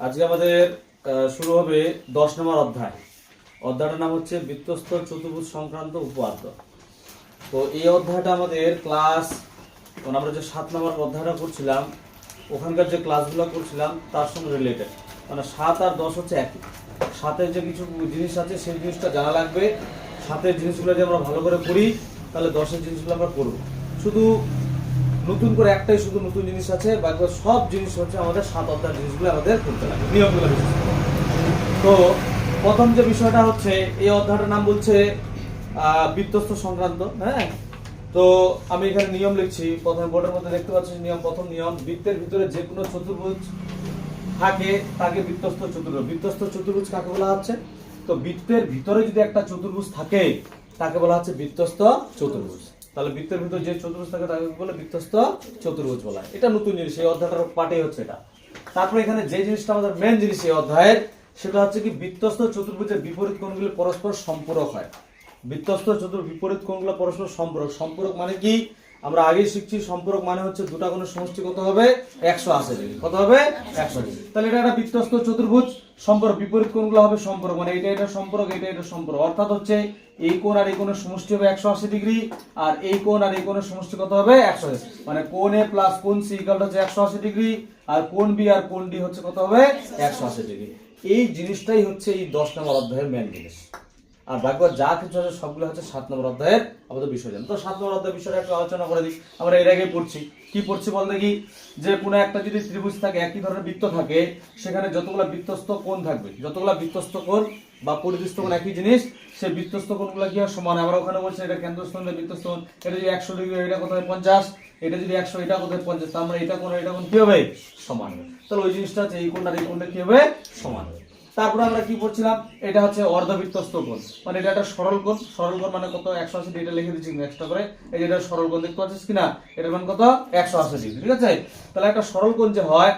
আজকে আমাদের শুরু হবে 10 নম্বর অধ্যায়। অধ্যায়টার নাম হচ্ছে বৃত্তস্থ চতুর্ভুজ সংক্রান্ত উপপাদ্য। তো এই অধ্যায়টা আমাদের ক্লাস আমরা যে 7 নম্বর অধ্যায়টা করছিলাম ওখানকার যে ক্লাসগুলো করছিলাম তার সঙ্গে রিলেটেড, মানে 7 আর 10 হচ্ছে একই। 7-এর যে কিছু জিনিস আছে সেই জিনিসটা জানা লাগবে। 7-এর জিনিসগুলো যদি আমরা ভালো করে করি তাহলে 10-এর জিনিসগুলো আমরা করব। শুধু নতুন করে একটাই শুধু নতুন জিনিস আছে, বাকি সব জিনিস হচ্ছে আমাদের 7 অধ্যায়ের জিনিসগুলো আমাদের করতে লাগে, নিয়মগুলো বিশেষ করে। তো প্রথম যে বিষয়টা হচ্ছে এই অধ্যায়টার নাম বলছে বৃত্তস্থ সংক্রান্ত। হ্যাঁ, তো আমি এখানে নিয়ম লিখছি। প্রথমে বোর্ডের মধ্যে দেখতে পাচ্ছি নিয়ম। প্রথম নিয়ম, বৃত্তের ভিতরে যে কোনো চতুর্ভুজ থাকে তাকে বৃত্তস্থ চতুর্ভুজ। বৃত্তস্থ চতুর্ভুজ কাকে বলা হচ্ছে? তো বৃত্তের ভিতরে যদি একটা চতুর্ভুজ থাকে তাকে বলা হচ্ছে বৃত্তস্থ চতুর্ভুজ। তাহলে বৃত্তের ভিতরে যে চতুর্ভুজ থাকে তাকে বলে বৃত্তস্থ চতুর্ভুজ বলা হয়। এটা নতুন জিনিস, এই অধ্যায়টার পাঠেই হচ্ছে এটা। তারপরে এখানে যে জিনিসটা আমাদের মেন জিনিস এই অধ্যায়ের, সেটা হচ্ছে কি বৃত্তস্থ চতুর্ভুজের বিপরীত কোণগুলো পরস্পর সম্পূরক হয়। বৃত্তস্থ চতুর্ভুজ বিপরীত কোণগুলো পরস্পর সম্পূরক। সম্পূরক মানে কি আমরা আগেই শিখছি, সম্পূরক মানে হচ্ছে দুটা কোণের সমষ্টি কত হবে? 180 ডিগ্রি। কত হবে? 180 ডিগ্রি। তাহলে এটা একটা বৃত্তস্থ চতুর্ভুজ সম্পূরক। বিপরীত কোণগুলো হবে সম্পূরক, মানে এটা সম্পূরক, এটা সম্পূরক। অর্থাৎ হচ্ছে এই কোণ আর এই কোণের সমষ্টি হবে 180 ডিগ্রি, আর এই কোণ আর এই কোণের সমষ্টি কত হবে? 180। মানে কোণ এ প্লাস কোণ সি ইকুয়াল হচ্ছে 180 ডিগ্রি, আর কোণ বি আর কোণ ডি হচ্ছে কত হবে? 180 ডিগ্রি। এই জিনিসটাই হচ্ছে এই 10 নম্বর অধ্যায়ের মেন জিনিস। আর বাকি যা কিছু আছে সবগুলো হচ্ছে 7 নম্বর অধ্যায়ের আমাদের বিষয়। তো 7 নম্বর অধ্যায়ের বিষয়টা একটু আলোচনা করে দিই। আমরা এর আগে পড়ছি, কি পড়ছি বলতে কি, যে কোনো একটা যদি ত্রিভুজ থাকে, একই ধরনের বৃত্ত থাকে, সেখানে যতগুলো বৃত্তস্থ কোণ থাকবে, যতগুলো বৃত্তস্থ কোণ বা পরিদৃষ্ট কোণ একই জিনিস, সেই বৃত্তস্থ কোণগুলো কি হয়? সমান। আমরা ওখানে বলছি এটা কেন্দ্রস্থল বৃত্তস্থ কোণ, এটা যদি 100 ডিগ্রি, এটা কত হয়? 50। এটা যদি 100, এটা কত হয়? 50। তার মানে এটা কোণ কি হবে? সমান হবে। তাহলে ওই জিনিসটা হচ্ছে এই কোণটা আর এই কোণটা কি হবে? সমান হবে। তারপরে আমরা কি পড়ছিলাম? এটা হচ্ছে অর্ধবৃত্তস্থ কোণ, মানে এটা একটা সরল কোণ। সরল কোণ মানে কত? 180 ডিগ্রি। এটা লিখে দিচ্ছি এক্সট্রা করে। এই যে এটা সরল কোণ, দেখতে পাচ্ছিস কিনা? এটার মান কত? 180 ডিগ্রি। ঠিক আছে? তাহলে একটা সরল কোণ যে হয়,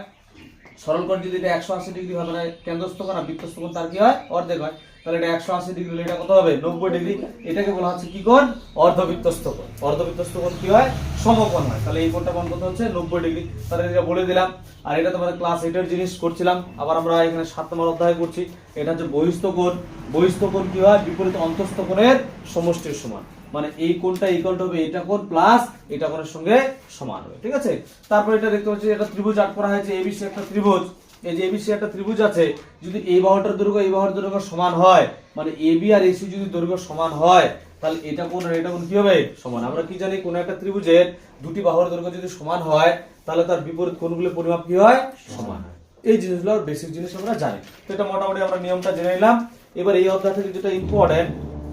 সরল কোণ যদি এটা 180 ডিগ্রি হয়, মানে কেন্দ্রস্থ কোণ আর বৃত্তস্থ কোণ তার কি হয়? অর্ধেক হয়। তাহলে এটা 180 ডিগ্রি হলে এটা কত হবে? 90 ডিগ্রি। এটাকে বলা হচ্ছে কি কোণ? অর্ধবৃত্তস্থ কোণ। অর্ধবৃত্তস্থ কোণ কি হয়? সমকোণ হয়। তাহলে এই কোণটা কোণ কত হচ্ছে? 90 ডিগ্রি। তাহলে এটা বলে দিলাম। আর এটা তোমাদের ক্লাস 8 এর জিনিস করছিলাম। আবার আমরা এখানে 7 নম্বর অধ্যায় করছি। এটা হচ্ছে বহিস্থ কোণ। বহিস্থ কোণ কি হয়? বিপরীত অন্তঃস্থ কোণের সমষ্টির সমান। মানে এই কোণটা ইকুয়াল টু হবে এটা কোণ প্লাস এটা কোণের সঙ্গে সমান হবে। ঠিক আছে? তারপর এটা দেখতে পাচ্ছি এটা ত্রিভুজ আট করা হয়েছে। এবিসি একটা ত্রিভুজ। এই যে এবিসি একটা ত্রিভুজ আছে, যদি এই বাহুটার দৈর্ঘ্য এই বাহুর দৈর্ঘ্য সমান হয়, মানে এবি আর এসি যদি দৈর্ঘ্য সমান হয়, তাহলে এটা কোণ আর এটা কোণ কি হবে? সমান। আমরা কি জানি, কোন একটা ত্রিভুজের দুটি বাহুর দৈর্ঘ্য যদি সমান হয় তাহলে তার বিপরীত কোণগুলোর পরিমাপ কি হয়? সমান হয়। এই জিনিসগুলোর বেসিক জিনিস আমরা জানি। তো এটা মোটামুটি আমরা নিয়মটা জেনে নিলাম। এবার এই অধ্যায় থেকে যেটা ইম্পর্টেন্ট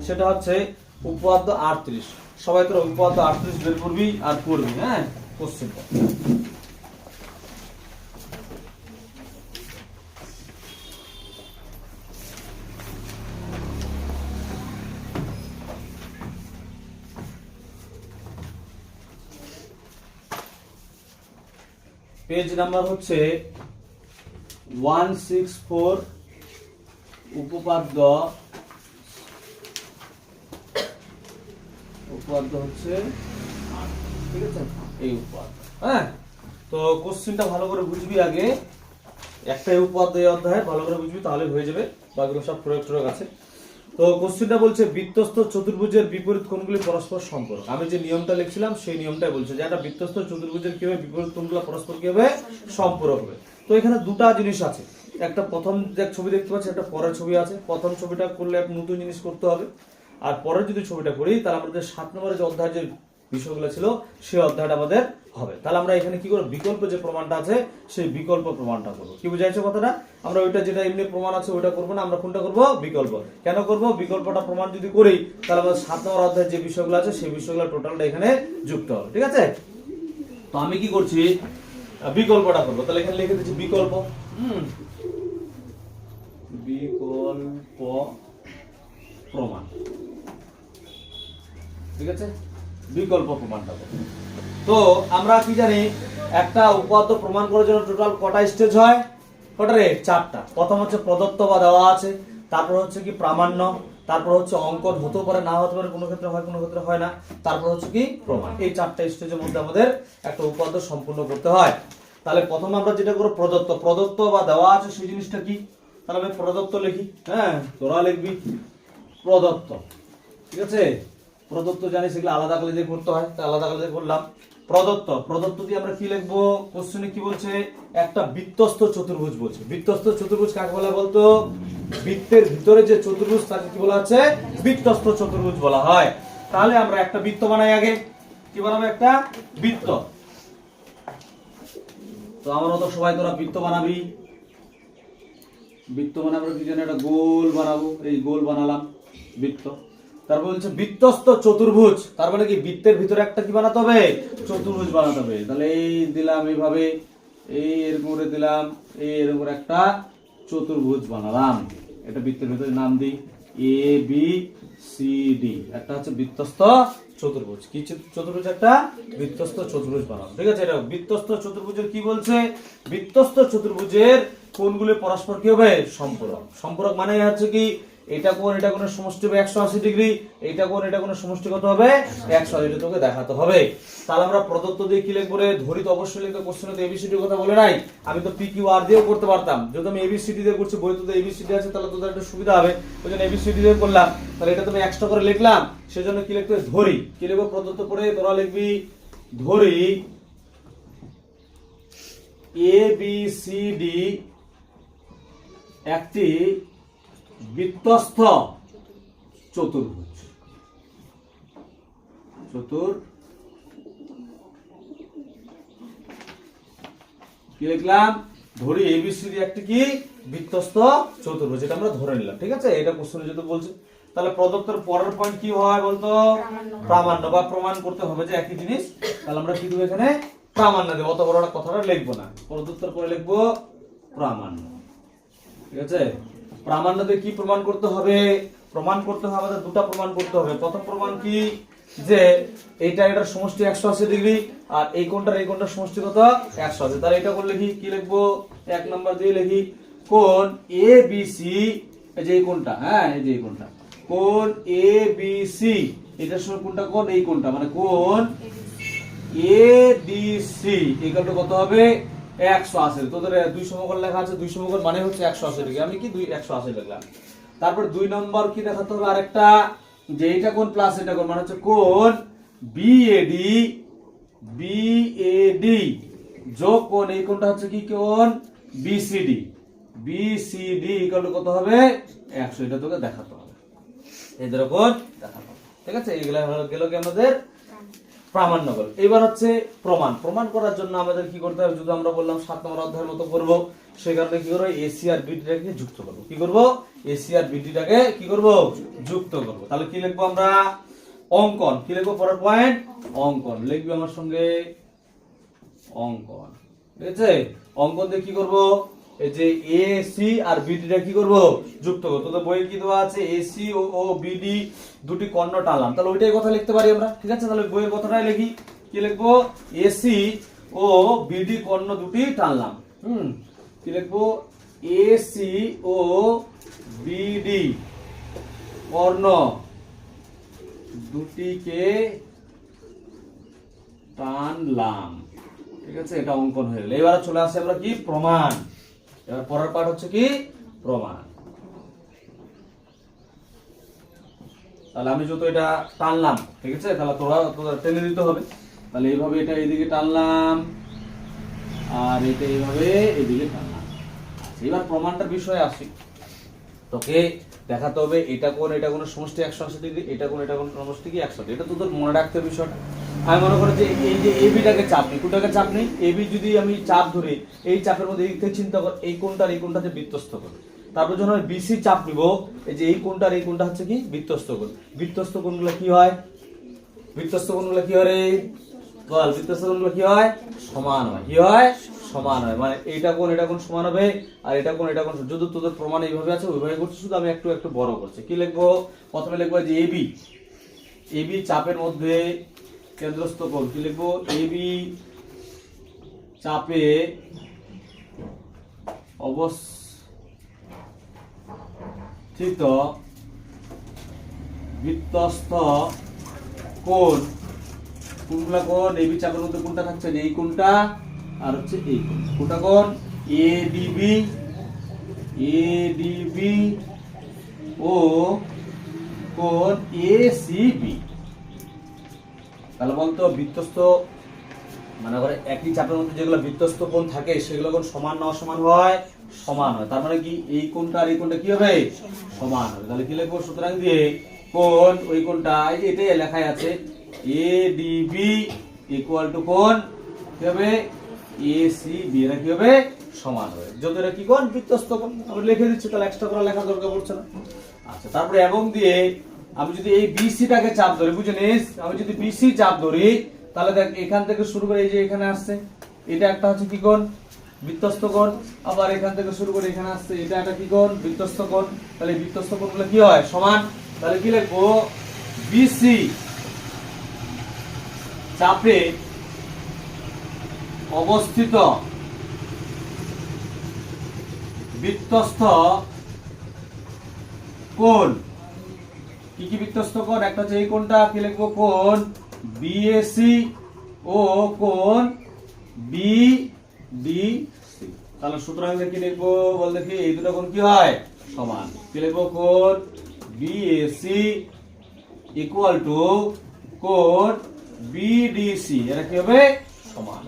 সেটা হচ্ছে উপপাদ্য 38। সবাই তোরা উপপাদ্য 38 বের করবি আর করবি। হ্যাঁ, কোশ্চেনটা পেজ নাম্বার হচ্ছে 164, উপপাদ্য হচ্ছে, ঠিক আছে, এই উপপাদ্য। হ্যাঁ, তো কোশ্চেনটা ভালো করে বুঝবি আগে। একটাই উপপাদ্য এই অধ্যায়ে, ভালো করে বুঝবি তাহলে হয়ে যাবে। বাকিগুলো সব প্রয়োগ আছে। তো কোশ্চেনটা বলছে বৃত্তস্থ চতুর্ভুজের বিপরীত কোণগুলি পরস্পর সম্পর্ক। আমি যে নিয়মটা লিখছিলাম সেই নিয়মটাই বলছে যে একটা বৃত্তস্থ চতুর্ভুজের কি হবে? বিপরীত কোণগুলো পরস্পর কি হবে? সম্পূরক হবে। তো এখানে দুটা জিনিস আছে। একটা প্রথম যে ছবি দেখতে পাচ্ছি, একটা পরের ছবি আছে। প্রথম ছবিটা করলে একটা নতুন জিনিস করতে হবে, আর পরের যদি ছবিটা করি তাহলে আমাদের 7 নম্বরের যে অধ্যায় যে বিষয়গুলো ছিল সেই অধ্যায়টা আমাদের হবে। তাহলে আমরা এখানে কি করব? বিকল্প যে প্রমাণটা আছে সেই বিকল্প প্রমাণটা করব। কি বুঝাইছে কথাটা? আমরা ওইটা যেটা এমনি প্রমাণ আছে ওইটা করব না, আমরা কোনটা করব? বিকল্প। কেন করব? বিকল্পটা প্রমাণ যদি করি তাহলে আমাদের 7 নম্বর অধ্যায়ের যে বিষয়গুলো আছে সেই বিষয়গুলো টোটালটা এখানে যুক্ত হবে। ঠিক আছে? তো আমি কি করছি? বিকল্পটা করব। তাহলে এখানে লিখে দিচ্ছি বিকল্প। বিকল্প প্রমাণ। ঠিক আছে? বিকল্প প্রমাণটা করব। তো আমরা কি জানি, একটা উপপাদ্য প্রমাণ করার জন্য টোটাল কটা স্টেজ হয়? কটা রে? 4টা। প্রথম হচ্ছে প্রদত্ত বা দেওয়া আছে, তারপর হচ্ছে কি প্রামাণ্য, তারপর হচ্ছে অঙ্কন, হতেও পারে না হতে পারে, কোনো ক্ষেত্রে হয় কোনো ক্ষেত্রে হয় না, তারপর হচ্ছে কি প্রমাণ। এই 4টা স্টেজের মধ্যে আমাদের একটা উপপাদ্য সম্পূর্ণ করতে হয়। তাহলে প্রথম আমরা যেটা করব প্রদত্ত, প্রদত্ত বা দেওয়া আছে সেই জিনিসটা কি, তাহলে আমি প্রদত্ত লিখি। হ্যাঁ, তোরা লিখবি প্রদত্ত, ঠিক আছে। প্রদত্ত জানি সেগুলো আলাদা করে দিয়ে করতে হয়, তাই আলাদা করে দিয়ে করলাম। প্রদত্ত, প্রদত্ত দিয়ে আমরা কি লিখবো, কোশ্চেনে কি বলছে, একটা বৃত্তস্থ চতুর্ভুজ বলছে। বৃত্তস্থ চতুর্ভুজ কাকে বলা বলতো, বৃত্তের ভিতরে যে চতুর্ভুজ তাকে কি বলা হচ্ছে, বৃত্তস্থ চতুর্ভুজ বলা হয়। তাহলে আমরা একটা বৃত্ত বানাই আগে, কি বানাবো, একটা বৃত্ত। তো আমার মতো সবাই তোরা বৃত্ত বানাবি, বৃত্ত বানাবো কি জানি, একটা গোল বানাবো, এই গোল বানালাম বৃত্ত। তারপর বলছে বৃত্তস্থ চতুর্ভুজ, তার মানে কি বৃত্তের ভিতরে একটা কি বানাতে হবে, চতুর্ভুজ বানাতে হবে। তাহলে এই দিলাম এইভাবে, এই এরকম করে দিলাম, এই এরকম করে একটা চতুর্ভুজ বানালাম। এটা বৃত্তের ভিতরে নাম দিই এ বি সি ডি, একটা হচ্ছে বৃত্তস্থ চতুর্ভুজ। কি চতুর্ভুজ, একটা বৃত্তস্থ চতুর্ভুজ বানাবো, ঠিক আছে। এটা বৃত্তস্থ চতুর্ভুজের কি বলছে, বৃত্তস্থ চতুর্ভুজের কোণগুলো পরস্পর কি হবে, সম্পূরক। সম্পূরক মানে হচ্ছে কি, এটা কোণ এটা কোণের সমষ্টি হবে 180 ডিগ্রি, এটা কোণ এটা কোণের সমষ্টি কত হবে 180, এটা তোকে দেখাতে হবে। তাহলে আমরা প্রদত্ত দিয়ে কি লিখবো রে, ধরি তো অবশ্যই লিখতে, কোশ্চেনে তো এবিসিডি কথা বলে নাই। আমি তো পি কিউ আর দিয়েও করতে পারতাম, যদি আমি এবিসিডি দিয়ে করছি, বইতে তো এবিসিডি আছে, তাহলে তোদের একটু সুবিধা হবে, ওই জন্য এবিসিডি দিয়ে করলাম। তাহলে এটা তুমি এক্সট্রা করে লিখলাম, সেজন্য কি লিখতে হবে, ধরি। কি লিখবো, প্রদত্ত করে তোরা লিখবি ধরি এ বি সি ডি একটি বৃত্তস্থ চতুর্ভুজ। কি লিখলাম, ধরি এবিসিডি একটি কি বৃত্তস্থ চতুর্ভুজ, এটা আমরা ধরে নিলাম, ঠিক আছে। এটা কোশ্চেনে যদি বলছে, তাহলে প্রদত্তের পরের পয়েন্ট কি হয় বলতো, প্রামাণ্য বা প্রমাণ করতে হবে যে একই জিনিস। তাহলে আমরা কি দেবো এখানে, প্রামাণ্য দেবো, অত বড় কথাটা লিখবো না, প্রদত্তের পরে লিখবো প্রামাণ্য, ঠিক আছে। প্রামাণ্য দিয়ে কি প্রমাণ করতে হবে, প্রমাণ করতে হবে আমাদের দুটো প্রমাণ করতে হবে। প্রথম প্রমাণ কি, যে এইটা এটার সমষ্টি 180 ডিগ্রি, আর এই কোণটার সমষ্টি কত 180। তাহলে এটা করলে কি লিখবো, এক নাম্বার দিয়ে লিখি কোণ এ বি সি, এই যে এই কোণটা, হ্যাঁ এই যে এই কোণটা, কোণ এ বি সি, এটার সঙ্গে কোণটা কোণ, এই কোণটা মানে কোণ A B C equal to কত হবে 180। তোদের দুই সমকোণ লেখা আছে, দুই সমকোণ মানে হচ্ছে 180 ডিগ্রি, আমি কি 180 লিখলাম। তারপর দুই নম্বর কি দেখাতে হবে, আরেকটা, যে এটা কোণ প্লাস এটা কোণ মানে হচ্ছে কোণ বিএডি, বিএডি যোগ কোণ এই কোণটা হচ্ছে কি, কোণ বিসিডি, বিসিডি ইকুয়াল টু কত হবে 100। এটা তোকে দেখাতে হবে, এদের কোণ দেখাতে হবে, ঠিক আছে। এইগুলা গেল কি আমাদের প্রামাণ্য বল। এবার হচ্ছে প্রমাণ। প্রমাণ করার জন্য আমাদের কি করতে হবে, যদি আমরা বললাম 7 নম্বর অধ্যায়ের মতো করব, সেই কারণে কি করব, এসি আর বিডিটাকে যুক্ত করব। কি করব, এসি আর বিডিটাকে কি করব, যুক্ত করব। তাহলে কি লিখবো আমরা, অঙ্কন। কি লিখবো, পরের পয়েন্ট অঙ্কন লিখবি আমার সঙ্গে, অঙ্কন, ঠিক আছে। অঙ্কন দিয়ে কি করব, এই যে এসি আর বিডিটা কি করব, যুক্ত করব। তোদের বইয়ে কি দেওয়া আছে, এসি ও বিডি দুটি কর্ণ টানলাম, তাহলে ওইটাই কথা লিখতে পারি আমরা, ঠিক আছে। তাহলে বইয়ের কথাটাই লিখি, কি লিখবো, এসি ও বিডি কর্ণ দুটি টানলাম। কি লিখবো, এসি ও বিডি কর্ণ দুটিকে টানলাম, ঠিক আছে। এটা অঙ্কন হয়ে গেল। এবার চলে আসে আমরা কি, প্রমাণ। এবার পরের পার্ট হচ্ছে কি, প্রমাণ। তাহলে আমি যত এটা টানলাম, ঠিক আছে, তাহলে তোরা টেনে দিতে হবে। তাহলে এইভাবে এটা এইদিকে টানলাম, আর এটা এইভাবে এইদিকে টানলাম। এবার প্রমাণটার বিষয়ে আসি, তোকে দেখাতে হবে এটা কোণ এটা কোণের সমষ্টি 180 ডিগ্রি, এটা কোণ এটা কোণের সমষ্টি কি 180। এটা তোদের মনে রাখতে হবে বিষয়টা। আমি মনে করি যে এই যে এবিটাকে চাপ নেই, কোনটাকে চাপ নেই, এবি যদি আমি চাপ ধরি, এই চাপের মধ্যে এই থেকে চিন্তা কর, এই কোণটার এই কোণটাকে বৃত্তস্থ কোণ। তারপর যখন আমি বিসি চাপ নিব, এই যে এই কোণটার এই কোণটা হচ্ছে কি বৃত্তস্থ কোণ। বৃত্তস্থ কোণগুলো কি হয়, বৃত্তস্থ কোণগুলো কি হয় রে বল, বৃত্তস্থ কোণগুলো কি হয়, সমান হয়। কি হয়, সমান হয়, মানে এইটা কোণ এটা কোণ সমান হবে, আর এটা কোণ এটা কোণ। যদি তোদের প্রমাণ এইভাবে আছে ওইভাবে করছি, শুধু আমি একটু একটু বড় করছি। কি লিখবো, প্রথমে লিখবো যে এবি, এবি চাপের মধ্যে কেন্দ্রস্থ কোণ। কি লিখবো, এবি চাপে অবস্থিত বৃত্তস্থ কোণ। কোনগুলা কোণ, এবি চাপের মধ্যে কোনটা থাকছে, এই কোণটা আর হচ্ছে এই কোণ, কোনটা কোণ এডিবি, এডিবি ও কোণ এসিবি। তাহলে বলতো বৃত্তস্থ মানে করে একই চাপের মধ্যে যেগুলো বৃত্তস্থ কোণ থাকে সেগুলো কোণ সমান না অসমান হয়? সমান হয়। তার মানে কি এই কোণটা আর এই কোণটা কি হবে? সমান হবে। তাহলে কি লিখবো? সুতরাং দিয়ে কোণ ওই কোণটা এই যে এটাই লেখায় আছে এডিবি ইকুয়াল টু কোণ কি হবে? এসিবি। এরা কি হবে? সমান হবে। যদি এটা কি কোণ? বৃত্তস্থ কোণ। আমরা লিখে দিচ্ছি, তাহলে এক্সট্রা করে লেখা দরকার পড়ছে না। আচ্ছা, তারপরে এবং দিয়ে আমি যদি এই বিসিটাকে চাপ ধরি, বুঝে নিস, আমি যদি বিসি চাপ ধরি তাহলে দেখ এখান থেকে শুরু করে এই যে এখানে আসছে, এটা একটা হচ্ছে কি কোণ? বৃত্তস্থ কোণ। আবার এখান থেকে শুরু করে এখানে আসছে, এটা একটা কি কোণ? বৃত্তস্থ কোণ। তাহলে বৃত্তস্থ কোণগুলো কি হয়? সমান। তাহলে কি লিখবো? বিসি চাপে অবস্থিত বৃত্তস্থ কোণ। কি কি বৃত্তস্থ কোণ? একটা হচ্ছে এই কোণটা, কি লিখবো? কোণ বিএসি ও কোণ বিডিসি। তাহলে সুতরাং কি লিখবো? বল দেখি, এই দুটো কোণ কি হয়? সমান। কি লিখবো? কোণ বিএসি ইকুয়াল টু কোণ বিডিসি। এরা কি হবে? সমান।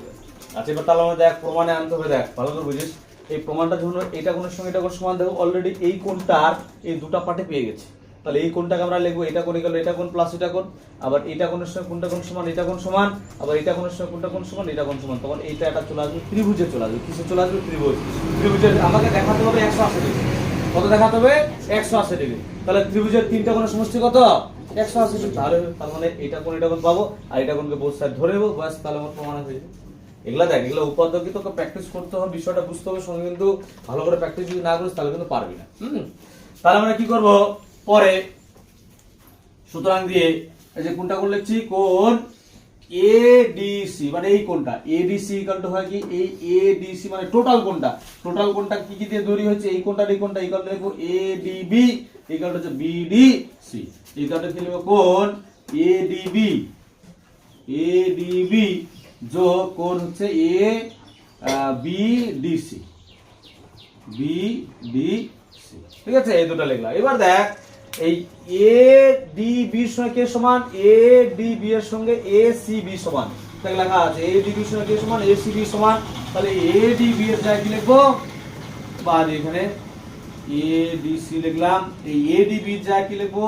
আচ্ছা, এবার তাহলে আমরা দেখ প্রমাণে আনতে হবে। দেখ ভালো করে বুঝিস, এই প্রমাণটা যখন এটা কোণের সঙ্গে এটা কোণ সমান, দেখো অলরেডি এই কোণটার এই দুটো পার্টে পেয়ে গেছি। তাহলে এই কোণটাকে আমরা লিখবো এটা কোণ ইকুয়াল এটা কোণ প্লাস এটা কোণ, আবার এটা কোণের সঙ্গে কোনটা কোণ সমান, এটা কোণ সমান, আবার এটা কোণের সঙ্গে কোনটা কোণ সমান, এটা কোণ সমান। তখন এইটা এটা চলে আসবে ত্রিভুজে চলে আসবে। কিসে চলে আসবে? ত্রিভুজ। ত্রিভুজের আমাকে দেখাতে হবে 180 ডিগ্রি। কত দেখাতে হবে? 180 ডিগ্রি। তাহলে ত্রিভুজের তিনটা কোণের সমষ্টি কত? 180 ডিগ্রি। তাহলে তার মানে এটা কোণ পাবো, আর এটা কোণকে বোথ সাইড ধরে নেবো, ব্যাস তাহলে আমার প্রমাণ হয়ে যাবে। এগুলা দেখ, এগুলো উপাদ্য কি তোকে প্র্যাকটিস করতে হবে, বিষয়টা বুঝতে হবে সঙ্গে, কিন্তু ভালো করে প্র্যাকটিস যদি না করিস তাহলে কিন্তু পারবি না। তাহলে আমরা কি করব পরে? সুতরাং দিয়ে এই যে কোনটা কোণ লিখছি, কোণ এডিসি, মানে এই কোণটা এডিসি ইকুয়াল টু হয় কি? এই এডিসি মানে টোটাল কোণটা, টোটাল কোণটা কি কি দিয়ে তৈরি হয়েছে? এই কোণটা এই কোণটা ইকুয়াল টু লিখবো এডিবি ইকুয়াল টু হচ্ছে বিডিসি। ইকুয়াল টু কি লিখবো? কোণ এডিবি, এডিবি যোগ কোণ হচ্ছে এ বিডিসি, বিডিসি। ঠিক আছে, এই দুটো লিখলাম। এবার দেখ এই এডিবি এর সঙ্গে কে সমান? এডিবি এর সঙ্গে এসিবি সমান। তাহলে লেখা আছে এডিবি এর সঙ্গে কে সমান? এসিবি সমান। তাহলে এডিবি এর জায়গায় কি লিখবো? বা এখানে এডিসি লিখলাম, এই এডিবি এর জায়গায় কি লিখবো?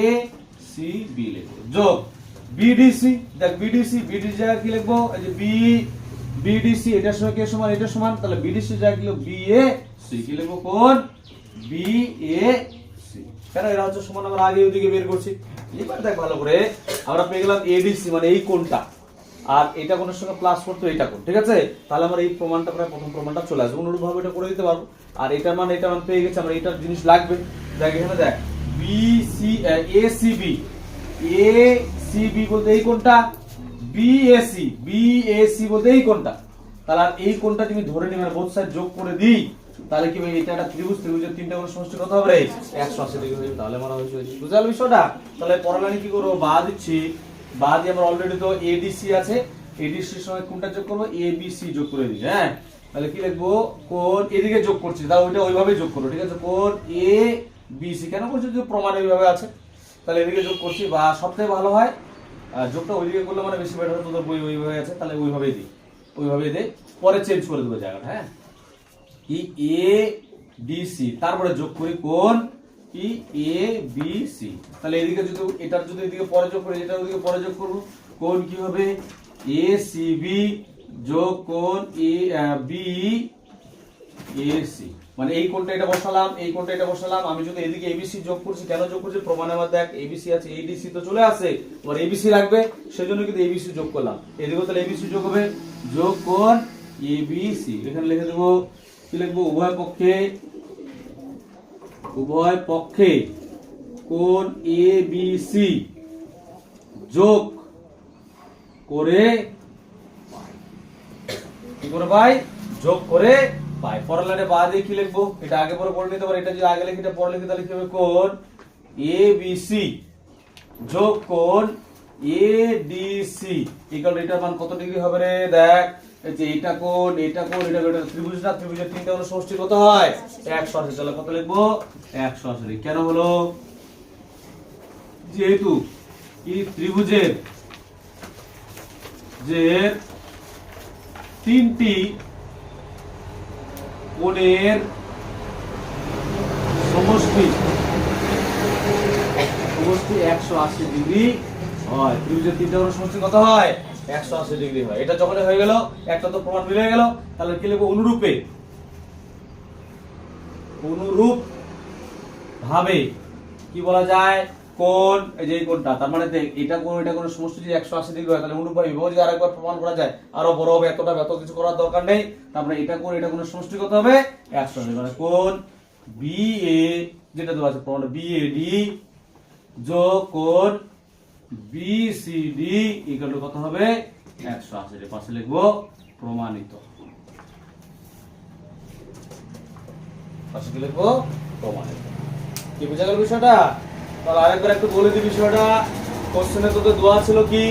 এসিবি লিখবো যোগ বিডিসি। দেখ বিডিসি, বিডিসি জায়গায় কি লিখবো? এই যে বি বিডিসি, এটার সঙ্গে কে সমান? এটা সমান। তাহলে বিডিসি জায়গায় কি লিখবো? বিএসি। কি লিখবো? কোণ বিএসি। কেন? এরা হচ্ছে সমান, আমরা আগে ওইদিকে বের করছি। এবার দেখ ভালো করে, আমরা পেয়ে গেলাম এডিসি মানে এই কোণটা, আর এটা কোণের সঙ্গে প্লাস করতে এটা কোণ। ঠিক আছে, তাহলে আমরা এই প্রমাণটা প্রায় প্রথম প্রমাণটা চলে আসবে, অনুরূপ ভাবে এটা করে দিতে পারবো। আর এটার মান পেয়ে গেছে আমরা, এটার জিনিস লাগবে। দেখ এখানে দেখ বিসি এসিবি, এসিবি বলতে এই কোণটা, বিএসি, বিএসি বলতে এই কোণটা। তাহলে আর এই কোণটা তুমি ধরে নিবে, বোথ সাইড যোগ করে দিই, তাহলে কি ভাই? এটা একটা ত্রিভুজ, ত্রিভুজের তিনটা কোণের সমষ্টি কত হবে? 180 ডিগ্রি হয়ে যাবে। তাহলে আমরা হয়েছে বুঝতে পারলে বিষয়টা। তাহলে পরের লাইনে কি করবো? বা দিচ্ছি, বা দিয়ে আমরা অলরেডি তো এডিসি আছে, এডিসি এর সঙ্গে কোনটা যোগ করবো? এবিসি যোগ করে দিই। হ্যাঁ, তাহলে কি লিখবো? কোণ এদিকে যোগ করছি, তাহলে ওইটা ওইভাবেই যোগ করবো। ঠিক আছে, কোণ এ বিসি কেন করছি? যদি প্রমাণ ওইভাবে আছে, তাহলে এদিকে যোগ করছি। বা সবথেকে ভালো হয় যোগটা ওইদিকে করলে মানে বেশি বেটার হয়। তোদের বই ওইভাবে আছে, তাহলে ওইভাবেই দিই, ওইভাবেই দিই, পরে চেঞ্জ করে দেবো জায়গাটা। হ্যাঁ, কি এ ডিসি, তারপরে যোগ করি কোণ কি এ বি সি। তাহলে এদিকে যদি এটার যদি এদিকে পরে যোগ করি, এটা ওদিকে পরে যোগ করব, কোণ কি হবে? এ সি বি যোগ কোণ এ বি এ সি। মানে এই কোণটা এটা বসালাম, এই কোণটা এটা বসালাম। আমি যদি এদিকে এবিসি যোগ করছি, কেন যোগ করছি? প্রমাণে আমার দেখ এবিসি আছে, এডিসি তো চলে আসে, আর এবিসি লাগবে, সেজন্য কিন্তু এবিসি যোগ করলাম। এদিকে তাহলে এবিসি যোগ হবে, যোগ কোণ এবিসি। এখানে লিখে দেবো, কি লিখবো? উভয় পক্ষে, উভয় পক্ষে কোণ এবিসি যোগ করে কি করে পাই? যোগ করে পাই। পরের লাইনে বা দিয়ে কি লিখবো? এটা আগে পরে পড়ে নিতে পারি, এটা যদি আগে লিখি এটা পরে লিখি, তাহলে কি হবে? কোণ এবিসি যোগ কোণ এডিসি ইকুয়াল, এটার মান কত ডিগ্রি হবে রে? দেখ এই যে এটা কোণ এটা কোণ এটা কোণ, ত্রিভুজ না, ত্রিভুজের তিনটা কোণের সমষ্টি কত হয় 180। তাহলে কত লিখবো 180। কেন হলো, যেহেতু এই ত্রিভুজের যে তিনটি কোণের সমষ্টি 180 ডিগ্রি হয়, ত্রিভুজের তিনটা কোণের সমষ্টি কত হয় 180 ডিগ্রি হয়। এটা যখন হয়ে গেল, একটা তো প্রমাণ মিলে গেল, তাহলে কি লিখবো অনুরূপে, অনুরূপ ভাবে কি বলা যায়, কোণ এই যে এই কোণটা, তার মানে দেখ এটা কোণ এটা কোণ সমষ্টি যদি 180 ডিগ্রি হয়, তাহলে অনুরূপ ভাবে যদি আরেকবার প্রমাণ করা যায় আরো বড় হবে, এতটা এত কিছু করার দরকার নেই। তারপরে এটা কোণ এটা কোণের সমষ্টি কত হবে 180, মানে কোণ BA যেটা দেওয়া আছে প্রমাণ BAD যোগ কোণ BCD ইকুয়াল টু কত হবে 180। পাশে লিখবো প্রমাণিত, পাশে কি লিখবো প্রমাণিত। কি বুঝা গেল বিষয়টা? তাহলে আরেকবার একটু বলে দিই বিষয়টা। কোশ্চেনে তো দেওয়া ছিল কি,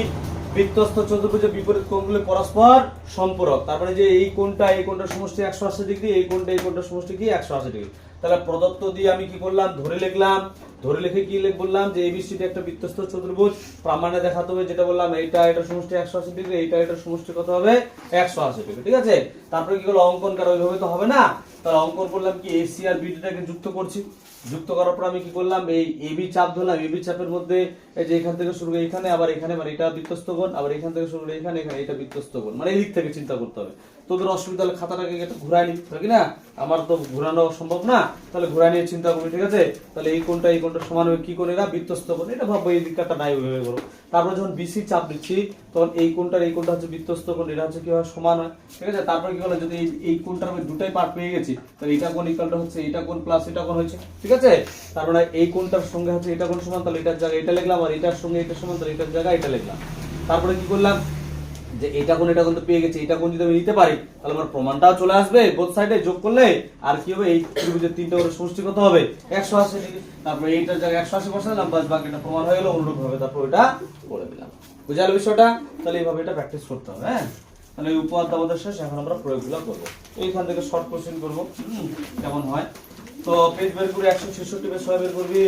বৃত্তস্থ চতুর্ভুজের বিপরীত কোণগুলি পরস্পর সম্পূরক। তার মানে যে এই কোণটা এই কোণটার সমষ্টি 180 ডিগ্রি, এই কোণটা এই কোণটার সমষ্টি কি 180 ডিগ্রি। তাহলে প্রদত্ত দিয়ে আমি কি করলাম, ধরে লিখলাম। ধরে লিখে কি বললাম যে এবিসিডি একটা বৃত্তস্থ চতুর্ভুজ, প্রমাণে দেখাতে হবে যেটা বললাম, এইটা এটার সমষ্টি 180 ডিগ্রি, এইটা এটার সমষ্টি কত হবে 180 ডিগ্রি, ঠিক আছে। তারপরে কি করলো, অঙ্কন করা, ওইভাবে তো হবে না। তাহলে অঙ্কন করলাম কি, এসি আর বিডিটাকে যুক্ত করছি। যুক্ত করার পর আমি কি করলাম, এই এবি চাপ ধরলাম। এবি চাপের মধ্যে এই যে এখান থেকে শুরু করে এখানে, আবার এখানে, মানে এটা বৃত্তস্থ কোণ, আবার এখান থেকে শুরু করে এখানে, এখানে এটা বৃত্তস্থ কোণ, মানে এই দিক থেকে চিন্তা করতে হবে। তোদের অসুবিধা হলে খাতাটাকে একটু ঘুরাই নি, কি না, আমার তো ঘুরানো সম্ভব না, তাহলে ঘুরাই নিয়ে চিন্তা করবি, ঠিক আছে। তাহলে এই কোণটা এই কোণটা সমান হবে কি কোণ, এরা বৃত্তস্থ কোণ, এটা ভাববো এই দিকটা নাই ওইভাবে করো। তারপর যখন বিসি চাপ দিচ্ছি, তখন এই কোণটার এই কোণটা হচ্ছে বৃত্তস্থ কোণ, এটা হচ্ছে কি হয় সমান হয়, ঠিক আছে। তারপরে কি হলো, যদি এই কোণটার আমি দুটাই পার্ট পেয়ে গেছি, তাহলে এটা কোণ ইকুয়ালটা হচ্ছে এটা কোণ প্লাস এটা কোণ হয়েছে, ঠিক আছে। তার মানে এই কোণটার সঙ্গে হচ্ছে এটা কোণ সমান, তাহলে এটার জায়গায় এটা লিখলাম, আর এটার সঙ্গে এটা সমান, তাহলে এটার জায়গায় এটা লিখলাম। তারপরে কি করলাম, যে এটা কোণ তো পেয়ে গেছি, এটা কোণ যদি আমি নিতে পারি, তাহলে আমার প্রমাণটাও চলে আসবে, বোথ সাইডে যোগ করলে। আর কি হবে, এই ত্রিভুজের তিনটা কোণের সমষ্টি কত হবে 180 ডিগ্রি। তারপরে এইটার জায়গায় 180 বসালাম, বাস বাকিটা প্রমাণ হয়ে গেল, অনুরূপ ভাবে তারপর এটা করে দিলাম। বুঝা গেল বিষয়টা? তাহলে এইভাবে এটা প্র্যাকটিস করতে হবে। হ্যাঁ, তাহলে এই উপপাদ্য আমাদের শেষ, এখন আমরা প্রয়োগগুলো করবো। এইখান থেকে শর্ট কোশ্চেন করবো, কেমন হয়। তো পেজ বের করে 166 পেজ 6 বের করবি।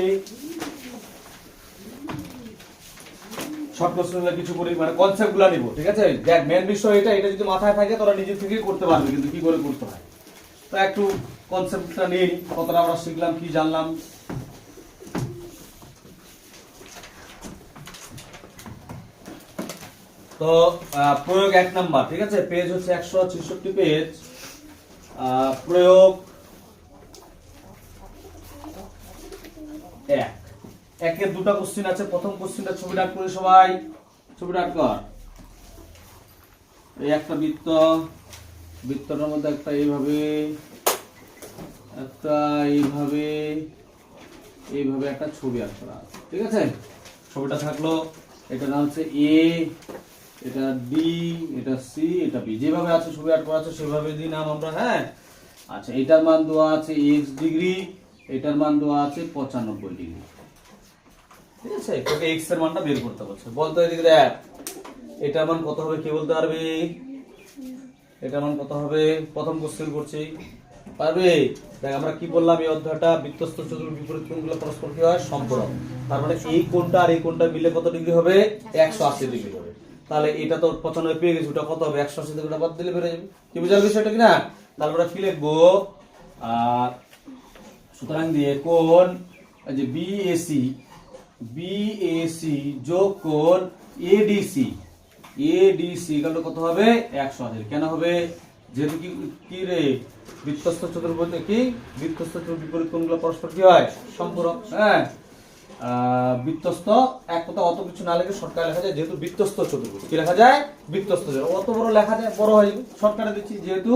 শর্ট কোশ্চেন কিছু করি, মানে কনসেপ্টগুলো নিব, ঠিক আছে। দেখ মেন বিষয় এটা, এটা যদি মাথায় থাকে তোরা নিজে থেকেই করতে পারবি, কিন্তু কি করে করতে হয় তো একটু কনসেপ্টটা নিয়ে নি, কতটা আমরা শিখলাম কি জানলাম। তো প্রয়োগ 1 নাম্বার, ঠিক আছে, পেজ হচ্ছে 166 পেজ, প্রয়োগ 1 একের দুটো কোশ্চেন আছে। প্রথম কোশ্চেনটা ছবি আঁক করে সবাই, ছবিটা আঁক কর। এই একটা বৃত্ত, বৃত্তটার মধ্যে একটা এইভাবে, একটা এইভাবে, এইভাবে একটা ছবি আঁক করা, ঠিক আছে। ছবিটা থাকলো, এটা নাম হচ্ছে এ, এটা ডি, এটা সি, এটা বি, যেভাবে আছে ছবি আঁক করা আছে সেভাবে দিই নাম আমরা। হ্যাঁ, আচ্ছা, এটার মান দেওয়া আছে x ডিগ্রি, এটার মান দেওয়া আছে 95 ডিগ্রি, ঠিক আছে। তোকে x এর মানটা বের করতে বলছে। বলতো এদিকে দেখ, এটার মান কত হবে, কে বলতে পারবি? এটার মান কত হবে? প্রথম কোশ্চেন করছি, পারবে? দেখ আমরা কি বললাম, এই অধ্যায়টা বৃত্তস্থ চতুর্ভুজ বিপরীত কোণগুলো পরস্পর কি হয় সম্পূরক। তার মানে এই কোণটা আর এই কোণটা মিলে কত ডিগ্রি হবে 180 ডিগ্রি হবে। তাহলে এটা তো 95 পেয়ে গেছি, ওটা কত হবে 180 ডিগ্রিটা বাদ দিলে বেরিয়ে যাবে। কি বুঝাল বিষয়টা কি না? তারপরে কি লিখবো, সুতরাং দিয়ে কোণ এই যে BAC যোগ কোণ ADC ইকুয়াল টু কত হবে 180। কেন হবে? যেহেতু কি রে, বৃত্তস্থ চতুর্ভুজ কি, বৃত্তস্থ বিপরীত কোণগুলো পরস্পর কি হয় সম্পূরক। হ্যাঁ, বৃত্তস্থ এক কথা অত কিছু না লিখে শর্টকাটে লেখা যায়, যেহেতু বৃত্তস্থ চতুর্ভুজ কি লেখা যায়, বৃত্তস্থ। অত বড় লেখা যায়, বড় হয়ে যাবে, শর্টকাটে দিচ্ছি, যেহেতু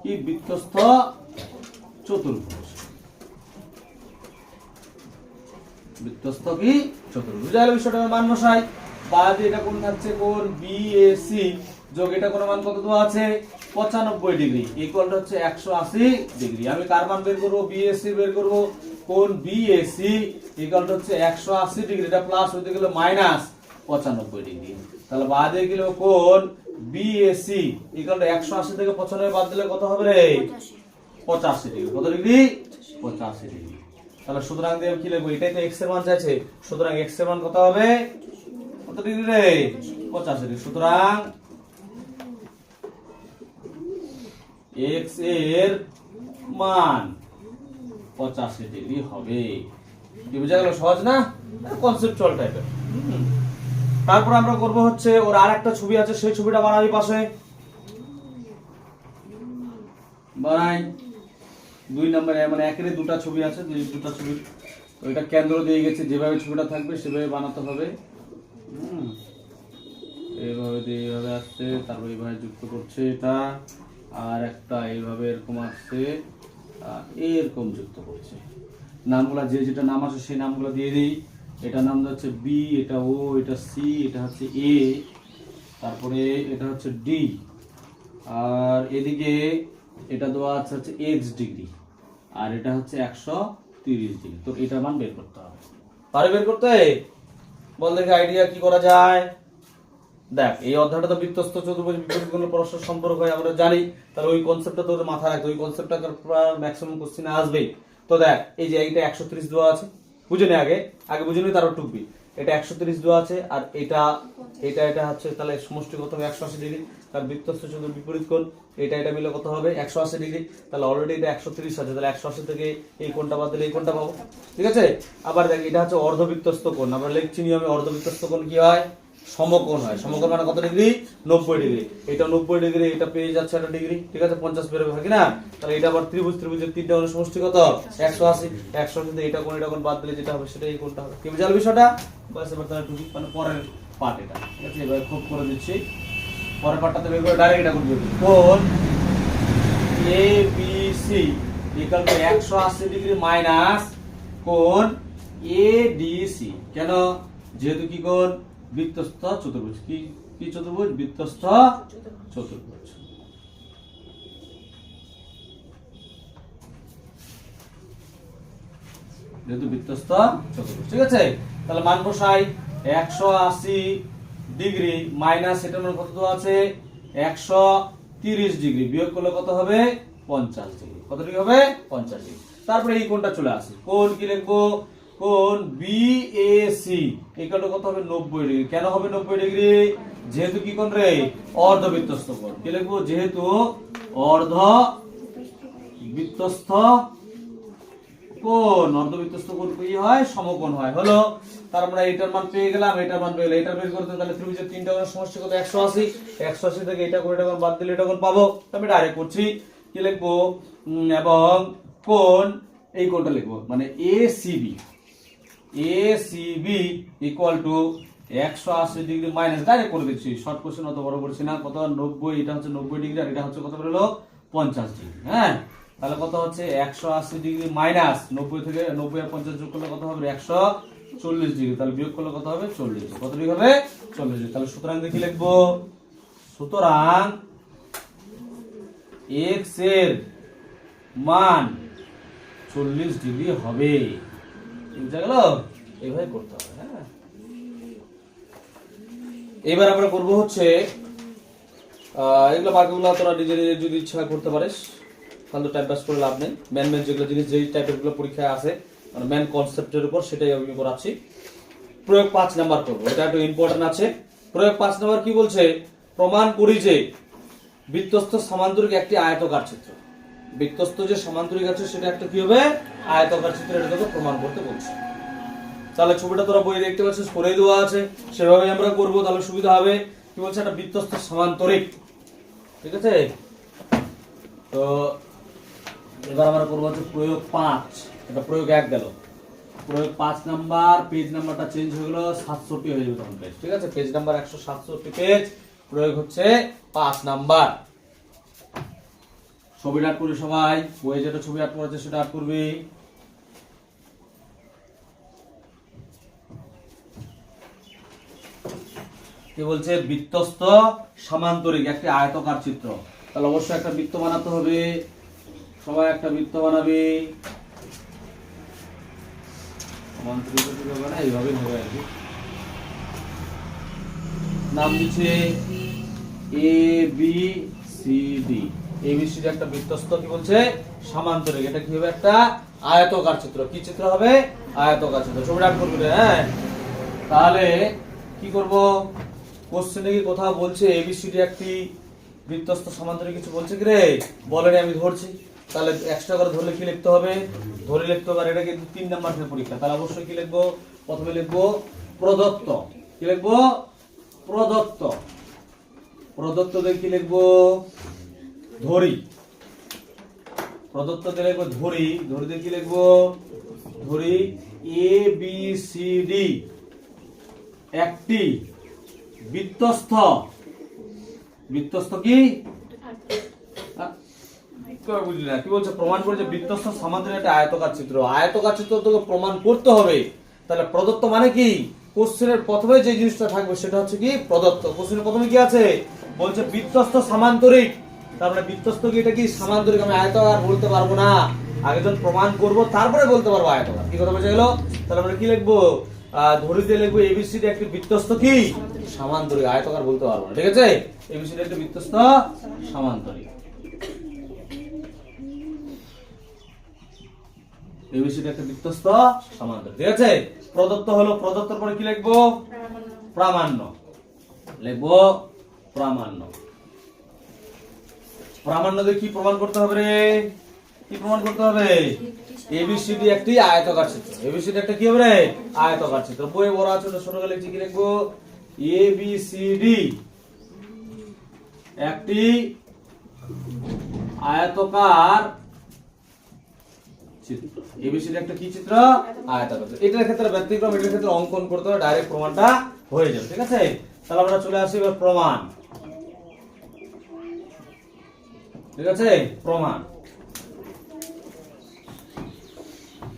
কি বৃত্তস্থ চতুর্ভুজ, বৃত্তস্থ কি চতুর্ভুজ। বুঝা গেল বিষয়টা? মান মশাই বাদ এটা কোণ থাকছে, কোণ BAC যোগ এটা কোণ মান কত দেওয়া আছে 95 ডিগ্রি, ইকুয়াল হচ্ছে 180 ডিগ্রি। আমি কার মান বের করব? BAC বের করব। কোণ BAC ইকুয়াল হচ্ছে 180 ডিগ্রি, এটা প্লাস হইতে গেলে মাইনাস 95 ডিগ্রি। তাহলে বাদে গেল কোণ বিএসি ইকুয়াল টু 180 থেকে 95 বাদ দিলে কত হবে রে? 85 ডিগ্রি। কত ডিগ্রি? 85 ডিগ্রি। তাহলে সুতরাং দিয়ে কি লিখবো? এটাই তো x এর মান চাইছে, সুতরাং x এর মান কত হবে? কত ডিগ্রি রে? 85 ডিগ্রি। সুতরাং x এর মান 85 ডিগ্রি হবে। কি বুঝা গেল? সহজ না? কনসেপচুয়াল টাইপের। তারপর আমরা করব হচ্ছে ওর আরেকটা ছবি আছে, সেই ছবিটা বানাবি পাশে। বানাই 2 নম্বরে, মানে একের দুটা ছবি আছে, দুটা ছবি ওইটা কেন্দ্র দিয়ে গেছে, যেভাবে ছবিটা থাকবে সেভাবে বানাতে হবে। এইভাবে দিয়ে এইভাবে আসছে, তারপর এইভাবে যুক্ত করছে এটা, আর একটা এইভাবে এরকম আসছে, এরকম যুক্ত করছে। নামগুলা যে যেটা নাম আছে সেই নামগুলো দিয়ে দিই। এটা নাম হচ্ছে বি, এটা ও, এটা সি, এটা হচ্ছে এ, তারপরে এটা হচ্ছে ডি, আর এদিকে এটা দেওয়া আছে হচ্ছে এক্স ডিগ্রি, আর এটা হচ্ছে 130 ডিগ্রি। তো এটার মান বের করতে হবে। পারে বের করতে? বল দেখি আইডিয়া কি করা যায়। দেখ, এই অধ্যায়টা তো বৃত্তস্থ চতুর্ভুজ বিপরীত কোণের পরস্পর সম্পর্ক হয় আমরা জানি। তাহলে ওই কনসেপ্টটা তোর মাথায় রাখতে, ওই কনসেপ্টটা ম্যাক্সিমাম কোশ্চেনে আসবেই। তো দেখ, এই যে এইটা 130 দেওয়া আছে, বুঝে নে আগে বুঝে নি, তারপর টুকবি। এটা 130 দেওয়া আছে, আর এটা হচ্ছে, তাহলে সমষ্টি কত হবে? 180 ডিগ্রি। তার বৃত্তস্থ চতুর্ভুজ বিপরীত কোণ এটা মিলে কত হবে? 180 ডিগ্রি। তাহলে অলরেডি এটা 130 আছে, তাহলে 180 থেকে এই কোণটা বাদ দিলে এই কোণটা পাবো। ঠিক আছে? আবার দেখ, এটা হচ্ছে অর্ধবৃত্তস্থ কোণ। আমরা লিখছি নিয়মে অর্ধবৃত্তস্থ কোণ কি হয়? সমকোণ হয়। সমকোণ মানে কত ডিগ্রি? 90 ডিগ্রি। এটা 90 ডিগ্রি, এটা পেয়ে যাচ্ছে একটা ডিগ্রি। ঠিক আছে? 50 বেরোবে কি না? তাহলে এটা আবার ত্রিভুজের তিনটা কোণের সমষ্টি কত? 180। 180 থেকে এটা কোণ বাদ দিলে যেটা হবে সেটাই কোণটা হবে। কি বুঝাল বিষয়টা? বাস এবার তাহলে টুকি, মানে পরের পার্ট এটা। ঠিক আছে? এবার খুব করে দিচ্ছি। পরের পার্টটাতে বের করে ডাইরেক্ট এটা করে দিই। কোণ ABC equal to 180 degree minus কোণ ADC। কেন? যেহেতু কি কোণ? বৃত্তস্থ চতুর্ভুজ। কি চতুর্ভুজ? বৃত্তস্থ চতুর্ভুজ। যেহেতু বৃত্তস্থ চতুর্ভুজ। ঠিক আছে? তাহলে মান বসাই। 180 ডিগ্রি মাইনাস এটার মান কত দেওয়া আছে? 130 ডিগ্রি। বিয়োগ করলে কত হবে? 50 ডিগ্রি। কত ডিগ্রি হবে? 50 ডিগ্রি। তারপরে এই কোণটা চলে আসে। কোণ কি লিখবো? কোণ BAC ইকুয়াল টু কত হবে? 90 ডিগ্রি। কেন হবে 90 ডিগ্রি? যেহেতু কি কোণ রে? অর্ধবৃত্তস্থ কোণ। কি লিখবো? যেহেতু অর্ধবৃত্তস্থ কোণ, অর্ধবৃত্তস্থ কোণ কি হয়? সমকোণ হয়। হলো। তার আমরা এটার মান পেয়ে গেলাম, এটার মান পেয়ে গেলাম। এটা বের করতে তাহলে ত্রিভুজের তিনটা কোণের সমষ্টি কত? 180। 180 থেকে এটা কোণ বাদ দিলে এটা কোণ পাবো। আমি ডাইরেক্ট করছি। কি লিখবো? এবং কোণ, এই কোণটা লিখবো, মানে ACB equal to 180 degree minus, direct করে দিচ্ছি। শর্ট কোশ্চেন অত বড় করছি না। কত? 90। এটা হচ্ছে 90 ডিগ্রি, আর এটা হচ্ছে কত বেরোলো? 50 ডিগ্রি। হ্যাঁ, তাহলে কত হচ্ছে? 180 ডিগ্রি মাইনাস 90 থেকে 90 আর 50 যোগ করলে কত হবে? 140 ডিগ্রি। তাহলে বিয়োগ করলে কত হবে? 40 ডিগ্রি। কত ডিগ্রি হবে? 40 ডিগ্রি। তাহলে সুতরাং দেখি লিখবো, সুতরাং x এর মান 40 ডিগ্রি হবে। বুঝা গেল? এইভাবে করতে হবে। হ্যাঁ, এবার আমরা করব হচ্ছে এগুলো বাকিগুলো তোরা নিজে নিজে যদি ইচ্ছা করতে পারিস, ফালতু টাইম পাস করে লাভ নেই। মেন যেগুলো জিনিস, যেই টাইপের গুলো পরীক্ষায় আসে, মানে মেন কনসেপ্টের উপর, সেটাই আমি করাচ্ছি। প্রয়োগ 5 নাম্বার করবো, এটা একটু ইম্পর্টেন্ট আছে। প্রয়োগ 5 নাম্বার কি বলছে? প্রমাণ করি যে বৃত্তস্থ সমান্তরিক একটি আয়তকার চিত্র। বৃত্তস্থ যে সমান্তরিক আছে সেটা একটা কি হবে? আয়তকার চিত্র। এটা তোকে প্রমাণ করতে বলছে। তাহলে ছবিটা তোরা বই দেখতে পাচ্ছিস, করেই দেওয়া আছে, সেভাবে আমরা করবো, তাহলে সুবিধা হবে। কি বলছে? একটা বৃত্তস্থ সমান্তরিক। ঠিক আছে? তো এবার আমরা করবো হচ্ছে প্রয়োগ 5। এটা প্রয়োগ 1 গেল। প্রয়োগ 5 নাম্বার, পেজ নাম্বারটা চেঞ্জ হয়ে গেল, 67 হয়ে যাবে তখন পেজ। ঠিক আছে? পেজ নাম্বার 167 পেজ, প্রয়োগ হচ্ছে 5 নাম্বার। ছবিটা আট করি সবাই। বইয়ে যেটা ছবি আট করেছে সেটা আট করবি। কি বলছে? বৃত্তস্থ সমান্তরিক একটি আয়তকার চিত্র। তাহলে অবশ্যই একটা বৃত্ত বানাতে হবে। সবাই একটা বৃত্ত বানাবে। সমান্তরিক এইভাবে হবে আর কি। নাম দিচ্ছে A B C D, ABCD একটা বৃত্তস্থ কি বলছে সমান্তরিক। এটা কি হবে একটা আয়তকার চিত্র। কি চিত্র হবে? আয়তকার চিত্র। ছবিটা আঁক করবি, হ্যাঁ। তাহলে কি করব, কোশ্চেনে কি কোথাও বলছে এবিসিডি একটি বৃত্তস্থ সমান্তরিক কিছু বলছে কি রে? বলেনি, আমি ধরছি। তাহলে এক্সট্রা করে ধরলে কি লিখতে হবে? ধরে লিখতে হবে। আর এটা কিন্তু 3 নাম্বারের পরীক্ষা, তাহলে অবশ্যই কি লিখবো? প্রথমে লিখবো প্রদত্ত। কি লিখবো? প্রদত্ত। প্রদত্ত দিয়ে কি লিখবো? ধরি। প্রদত্ত দিয়ে লিখবো ধরি। ধরি দিয়ে কি লিখবো? ধরি এ বি সি ডি একটি বৃত্তস্থ। বৃত্তস্থ কি? বুঝলি না? কি বলছে? প্রমাণ করে যে বৃত্তস্থ সমান্তরাল একটা আয়তকার চিত্র। আয়তকার চিত্র তোকে প্রমাণ করতে হবে। তাহলে প্রদত্ত মানে কি? কোশ্চেনের প্রথমে যে জিনিসটা থাকবে সেটা হচ্ছে কি? প্রদত্ত। কোশ্চেনের প্রথমে কি আছে? বলছে বৃত্তস্থ সমান্তরিক। তার মানে বৃত্তস্থ কি? এটা কি সমান্তরিক। আমি আয়তকার বলতে পারবো না, আগে যখন প্রমাণ করব তারপরে বলতে পারবো আয়তকার। কি কথা বোঝা গেল? তাহলে আমরা কি লিখবো? ধরিতে লিখবো এবিসিডি একটি বৃত্তস্থ কি সমান্তরিক। আয়তকার বলতে পারবো না, ঠিক আছে? এবিসিডি একটি বৃত্তস্থ সমান্তরিক। এবিসিডি একটা বৃত্তস্থ সমান্তরিক, ঠিক আছে? প্রদত্ত হলো। প্রদত্তর পরে কি লিখবো? প্রামাণ্য। লিখবো প্রামাণ্য। প্রামাণ্য দিয়ে কি প্রমাণ করতে হবে রে? কি প্রমাণ করতে হবে? এবিসিডি একটি আয়তকার চিত্র। এবিসিডি একটা কি হবে রে? আয়তকার চিত্র। বই বড় আছে ছোট করে লিখছি, কি লিখবো? এবিসিডি একটি আয়তকার চিত্র। এবিসিডি একটা কি চিত্র? আয়তকার চিত্র। এটার ক্ষেত্রে ব্যতিক্রম, এটার ক্ষেত্রে অঙ্কন করতে হবে, ডাইরেক্ট প্রমাণটা হয়ে যাবে, ঠিক আছে? তাহলে আমরা চলে আসি এবার প্রমাণ, ঠিক আছে? প্রমাণ।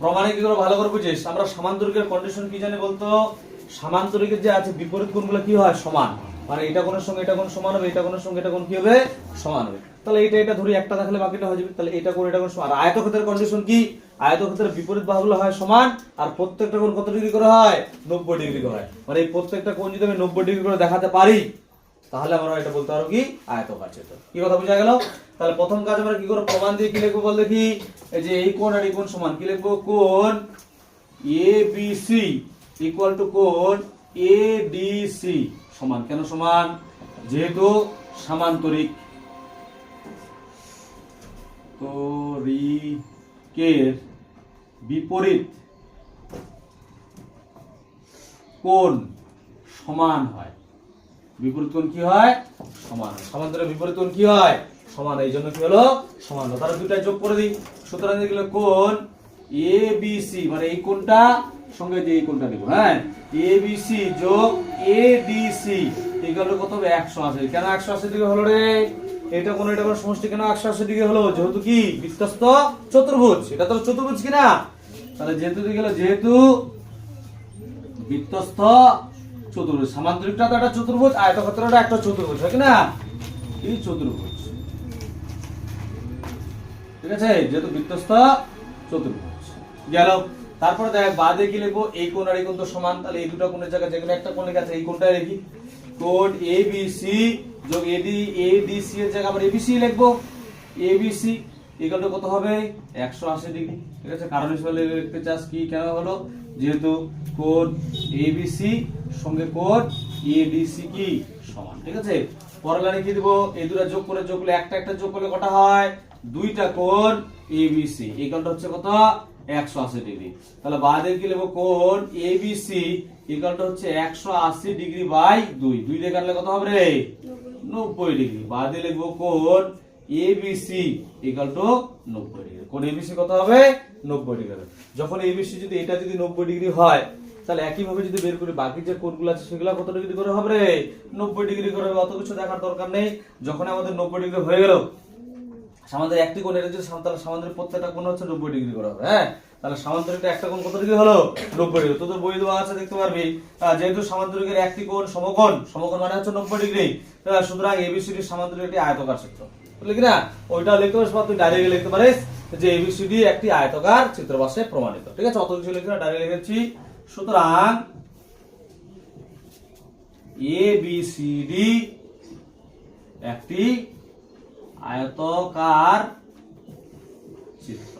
প্রমাণে কি করে ভালো করে বুঝিস? আমরা সমান্তরিকের কন্ডিশন কি জানি বলতো? সমান্তরিকের যে আছে বিপরীত কোণগুলো কি হয়? সমান। মানে এটা কোণের সঙ্গে এটা কোণ সমান হবে, এটা কোণের সঙ্গে এটা কোণ কি হবে? সমান হবে। তাহলে এটা ধরি একটা থাকলে বাকিটা হয়ে যাবে। তাহলে এটা কোণ এটা কোণ সমান। আর আয়তক্ষেত্রের কন্ডিশন কি? আয়তক্ষেত্রের বিপরীত বাহুগুলো হয় সমান, আর প্রত্যেকটা কোণ কত ডিগ্রি করে হয়? 90 ডিগ্রি করে হয়। মানে এই প্রত্যেকটা কোণ যদি আমি 90 ডিগ্রি করে দেখাতে পারি, তাহলে আমরা এটা বলতে পারবো কি? আয়তকার চিত্র। কি কথা বোঝা গেল? তাহলে প্রথম কাজ আমরা কি করে প্রমাণ দিয়ে কি লিখবো বল দেখি? এই যে এই কোণ আর এই কোণ সমান। কি লিখবো? কোণ এবিসি ইকুয়াল টু কোণ এডিসি সমান। কেন সমান? যেহেতু সমান্তরিক। তরিকের বিপরীত কোণ সমান হয়। বিপরীত কোণ কি হয়? সমান হয়। সমান্তরালের বিপরীত কোণ কি হয়? সমান। এই জন্য কি হলো? সমান হলো। তাহলে দুটাই যোগ করে দিই। সুতরাং দেখলে কোণ এবিসি মানে এই কোণটা সঙ্গে যে এই কোণটা দেব, হ্যাঁ, এবিসি যোগ এডিসি ইকুয়াল টু কত হবে? 180। কেন 180 ডিগ্রি হলো রে? এটা কোণ এটা কোণ সমষ্টি কেন 180 ডিগ্রি হলো? যেহেতু কি বৃত্তস্থ চতুর্ভুজ। এটা তো চতুর্ভুজ কিনা? তাহলে যেহেতু কি হলো? যেহেতু বৃত্তস্থ চতুর্ভুজ। সমান্তরিকটা তো একটা চতুর্ভুজ, আয়তক্ষেত্রটা একটা চতুর্ভুজ, হয় কি না? এই চতুর্ভুজ, ঠিক আছে? যেহেতু বৃত্তস্থ চতুর্ভুজ গেল। তারপরে দেখ বাদে কি লিখবো? এই কোণ আর এই কোণ তো সমান। তাহলে এই দুটো কোণের জায়গায় যেকোনো একটা কোণ লেখা আছে, এই কোণটা লিখি। কোণ এবিসি যোগ এডিসি এর জায়গায় আবার এবিসি লিখবো। এবিসি ইকুয়াল টু কত হবে? 180 ডিগ্রি, ঠিক আছে? কারণ হিসেবে লিখতে চাস কি? কেন হলো? যেহেতু কোণ এবিসি সঙ্গে কোণ এডিসি কি সমান, ঠিক আছে? পরের লাইনে কি দিব? এই দুটো যোগ করলে একটা একটা যোগ করলে কটা হয়? দুইটা কোণ এবিসি ইকুয়ালটা হচ্ছে কত? 180 ডিগ্রি। তাহলে বাদে কি লিখব? কোণ এবিসি ইকুয়ালটা হচ্ছে 180 ডিগ্রি বাই 2। 2 দিয়ে কাটলে কত হবে রে? 90 ডিগ্রি। বাদে লিখব কোণ এবিসি ইকুয়াল টু 90 ডিগ্রি। কোণ এবিসি কত হবে? 90 ডিগ্রি। যখন এবিসি যদি এটা যদি 90 ডিগ্রি হয়, তাহলে একই ভাবে যদি বের করি বাকি যে কোণগুলো আছে সেগুলো কত ডিগ্রি করে হবে রে? 90 ডিগ্রি করে হবে। অত কিছু দেখার দরকার নেই। যখন আমাদের 90 ডিগ্রি হয়ে গেল, আমাদের একটি কোণ এটা যদি তাহলে সামান্তরিক প্রত্যেকটা কোণ হচ্ছে 90 ডিগ্রি করে হবে, হ্যাঁ? তাহলে সামান্তরিকটা একটা কোণ কত ডিগ্রি হলো? 90 ডিগ্রি। তোদের বই দেওয়া আছে দেখতে পারবি। যেহেতু সামান্তরিকের একটি কোণ সমকোণ, সমকোণ মানে হচ্ছে 90 ডিগ্রি, সুতরাং এবিসিডি সামান্তরিক একটি আয়তকার চিত্র। বুঝলি কিনা? ওইটা লিখতে পারিস বা তুই ডাইরেক্ট লিখতে পারিস যে এবিসিডি একটি আয়তকার চিত্র বাসে প্রমাণিত, ঠিক আছে? অত কিছু লিখে না, ডাইরেক্ট লিখেছি। সুতরাং এবিসিডি একটি আয়তকার চিত্র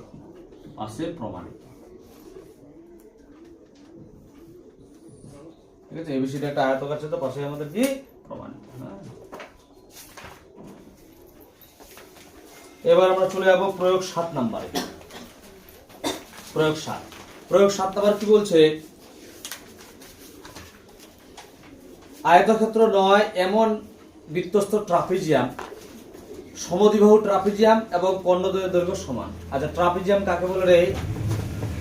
আছে প্রমাণিত। ঠিক আছে, এবিসিডি একটা আয়তকার চিত্র, পাশে আমাদের কি প্রমাণিত। এবার আমরা চলে যাবো প্রয়োগ 7 নম্বরে। প্রয়োগ 7 নাম্বার কি বলছে, আয়তক্ষেত্র নয় এমন বৃত্তস্থ ট্রাপিজিয়াম, সমদ্বিবাহু ট্রাপিজিয়াম এবং কর্ণদ্বয়ের দৈর্ঘ্য সমান। আচ্ছা, ট্রাপিজিয়াম কাকে বলে রে?